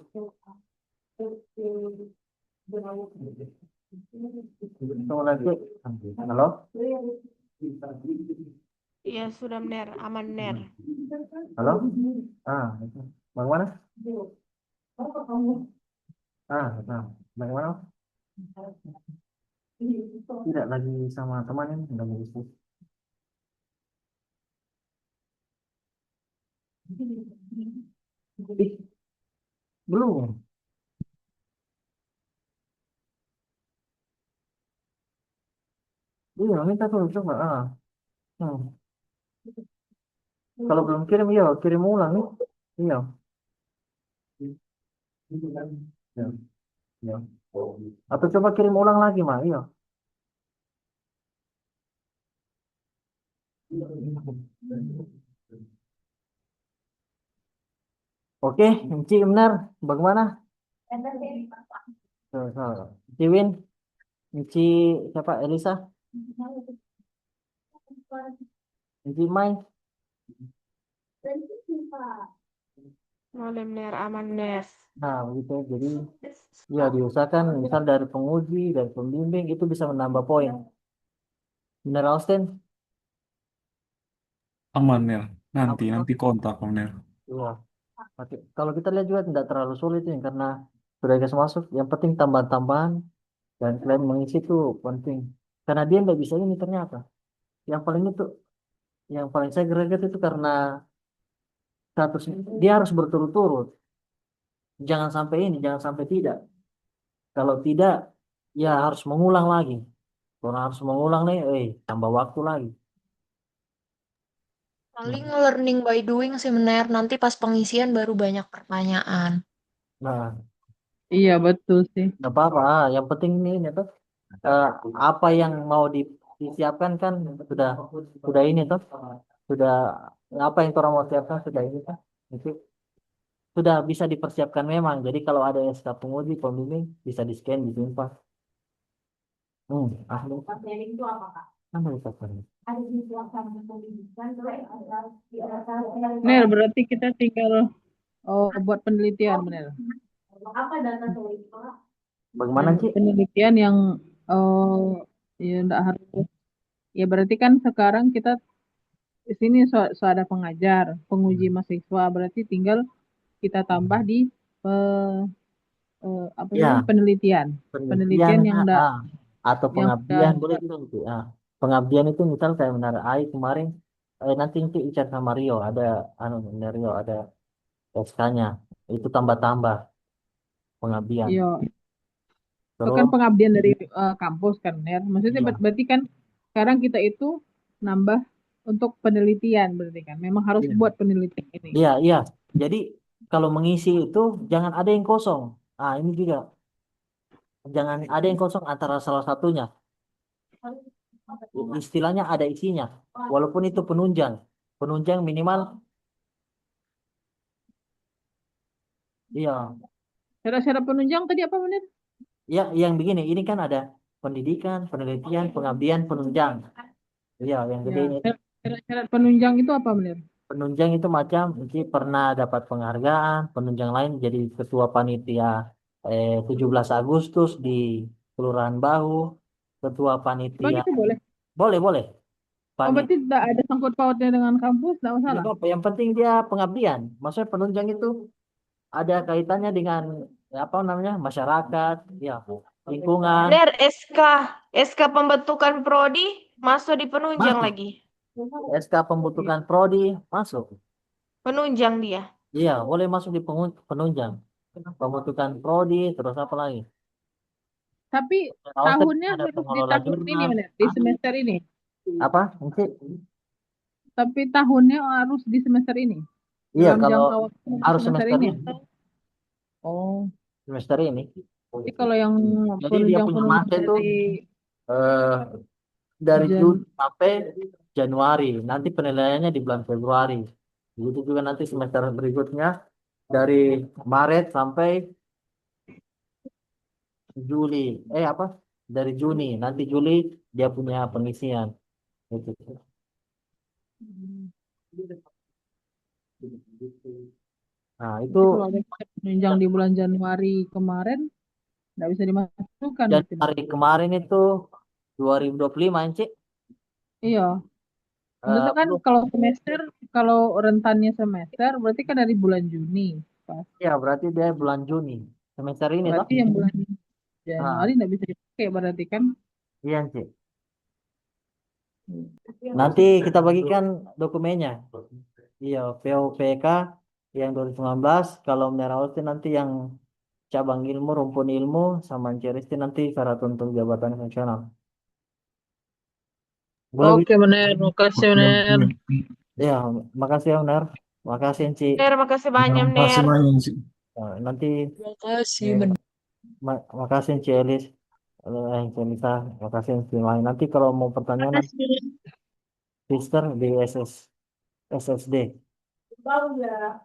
Tunggu lagi. Halo? Iya, sudah Ner, aman Ner. Halo? Itu. Bagaimana? Nah. Bagaimana? Tidak lagi sama teman ini, lagi diskusi. Ih, belum. Iya, minta tuh coba. Hmm. Kalau belum kirim, iya, kirim ulang nih. Iya. Ya, ya. Atau coba kirim ulang lagi, mah. Iya. Oke, Ci benar. Bagaimana? Ci Win, Ci siapa? Elisa, Ci Mai. Boleh Ner, aman Ner. Nah, begitu. Jadi, ya diusahakan misal dari penguji, dari pembimbing itu bisa menambah poin. Benar, Austin? Aman Nel. Nanti Aman. nanti kontak Om Nel. Iya. Oke. Kalau kita lihat juga tidak terlalu sulit nih karena sudah dikasih masuk. Yang penting tambahan-tambahan dan kalian mengisi itu penting. Karena dia nggak bisa ini ternyata. Yang paling itu, yang paling saya greget itu karena status dia harus berturut-turut. Jangan sampai ini, jangan sampai tidak. Kalau tidak, ya harus mengulang lagi. Kalau harus mengulang nih, tambah waktu lagi. Paling learning by doing sih Mener, nanti pas pengisian baru banyak pertanyaan. Nah, Iya betul sih. nggak apa-apa. Yang penting ini tuh eh, apa yang mau disiapkan kan sudah ini tuh sudah apa yang orang mau siapkan sudah ini kan itu sudah bisa dipersiapkan memang. Jadi kalau ada SK penguji pembimbing bisa di scan disimpan. Ahli Training itu apa Kak? kan bisa kan. Ada di pelaksanaan pendidikan, terus ada Ner, berarti kita tinggal buat penelitian, bener. apa data teori Kak? Bagaimana sih? Penelitian yang ya enggak harus. Ya berarti kan sekarang kita di sini ada pengajar, penguji mahasiswa, berarti tinggal kita tambah di apa Ya, namanya penelitian. penelitian Yang enggak atau yang pengabdian boleh juga gitu. Pengabdian itu misal kayak Menara AI kemarin nanti Icat sama Rio ada Rio ada SK-nya itu tambah-tambah pengabdian. iya, itu kan Terus pengabdian dari kampus kan, Ner. Maksudnya iya, berarti kan sekarang kita itu nambah untuk penelitian berarti kan. Memang harus iya, buat penelitian ini. iya, iya. Jadi kalau mengisi itu jangan ada yang kosong. Ini juga jangan ada yang kosong antara salah satunya. Istilahnya ada isinya. Walaupun itu penunjang. Penunjang minimal iya. Syarat-syarat penunjang tadi apa benar? Ya, yang begini, ini kan ada pendidikan, penelitian, pengabdian, penunjang. Iya, yang gede Ya, ini. syarat-syarat penunjang itu apa benar? Penunjang itu macam, ini pernah dapat penghargaan, penunjang lain jadi ketua panitia 17 Agustus di Kelurahan Bahu, ketua Bang panitia, itu boleh. boleh, boleh. Oh, berarti tidak ada sangkut pautnya dengan kampus, tidak masalah. Yang penting dia pengabdian. Maksudnya penunjang itu ada kaitannya dengan apa namanya masyarakat, ya lingkungan. Ner, SK pembentukan prodi masuk di penunjang Masuk. lagi. SK pembentukan prodi masuk. Penunjang dia. Iya, boleh masuk di penunjang. Pembentukan prodi, terus apa lagi? Tapi tahunnya Ada harus di pengelola tahun ini jurnal. benar, di semester ini. Apa? Nanti? Tapi tahunnya harus di semester ini. Iya, Dalam kalau jangka waktu harus semester semester ini. ini. Oh, Semester ini. jadi kalau yang Jadi dia punya penunjang masa itu dari eh dari Jan- Juni sampai Januari. Nanti penilaiannya di bulan Februari. Begitu juga nanti semester berikutnya dari Maret sampai Juli. Apa? Dari Juni. Nanti Juli dia punya pengisian. Gitu. Nah, itu Berarti kalau ada penunjang di bulan Januari kemarin nggak bisa dimasukkan berarti. Januari kemarin itu 2025, Cik. Iya. Maksudnya kan Belum. kalau rentannya semester berarti kan dari bulan Juni. Pas. Ya, berarti dia bulan Juni. Semester ini toh? Berarti yang bulan Ah, Januari nggak bisa dipakai berarti kan. iya, Cik. Nanti kita bagikan dokumennya. Iya, POPK yang 2019, kalau Menara Austin nanti yang cabang ilmu, rumpun ilmu, sama Ceristi nanti syarat untuk jabatan fungsional. Boleh Oke, bener. Makasih, bener. ya, makasih ya, Benar. Makasih, Ci. Ner, makasih banyak, Makasih Ner. banyak sih. Nanti Makasih, eh, makasih, Ci Elis. Ci Elisa, makasih, Ci Mai. Nanti kalau mau pertanyaan, nanti sister di SSD. Bau ya.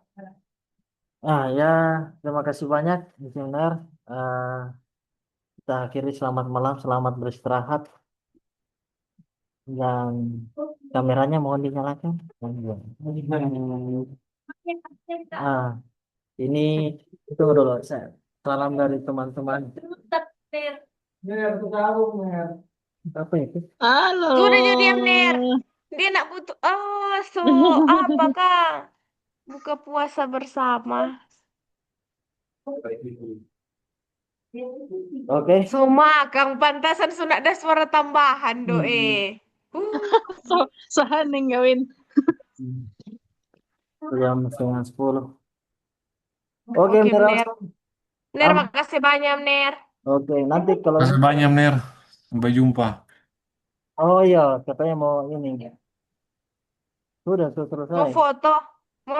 Ya, terima kasih banyak, Misioner. Eh, kita akhiri selamat malam, selamat beristirahat. Dan kameranya mohon dinyalakan. Ah, ini tunggu dulu. Salam dari teman-teman. Ner, tuh tahu, Ner. Apa itu? Halo. Sudah jadi diam, Ner. Dia nak butuh. Apa, Kang? Buka puasa bersama. Oke. Kang pantasan sunak ada suara tambahan doe. Sahaning gawin. Jam 9:30. Oke, Oke, Ner. Ner. Ner, makasih banyak, Ner. Oke, nanti kalau Makasih ini. banyak, Ner. Sampai jumpa. Oh iya, katanya mau ini. Sudah Mau selesai. foto? Mau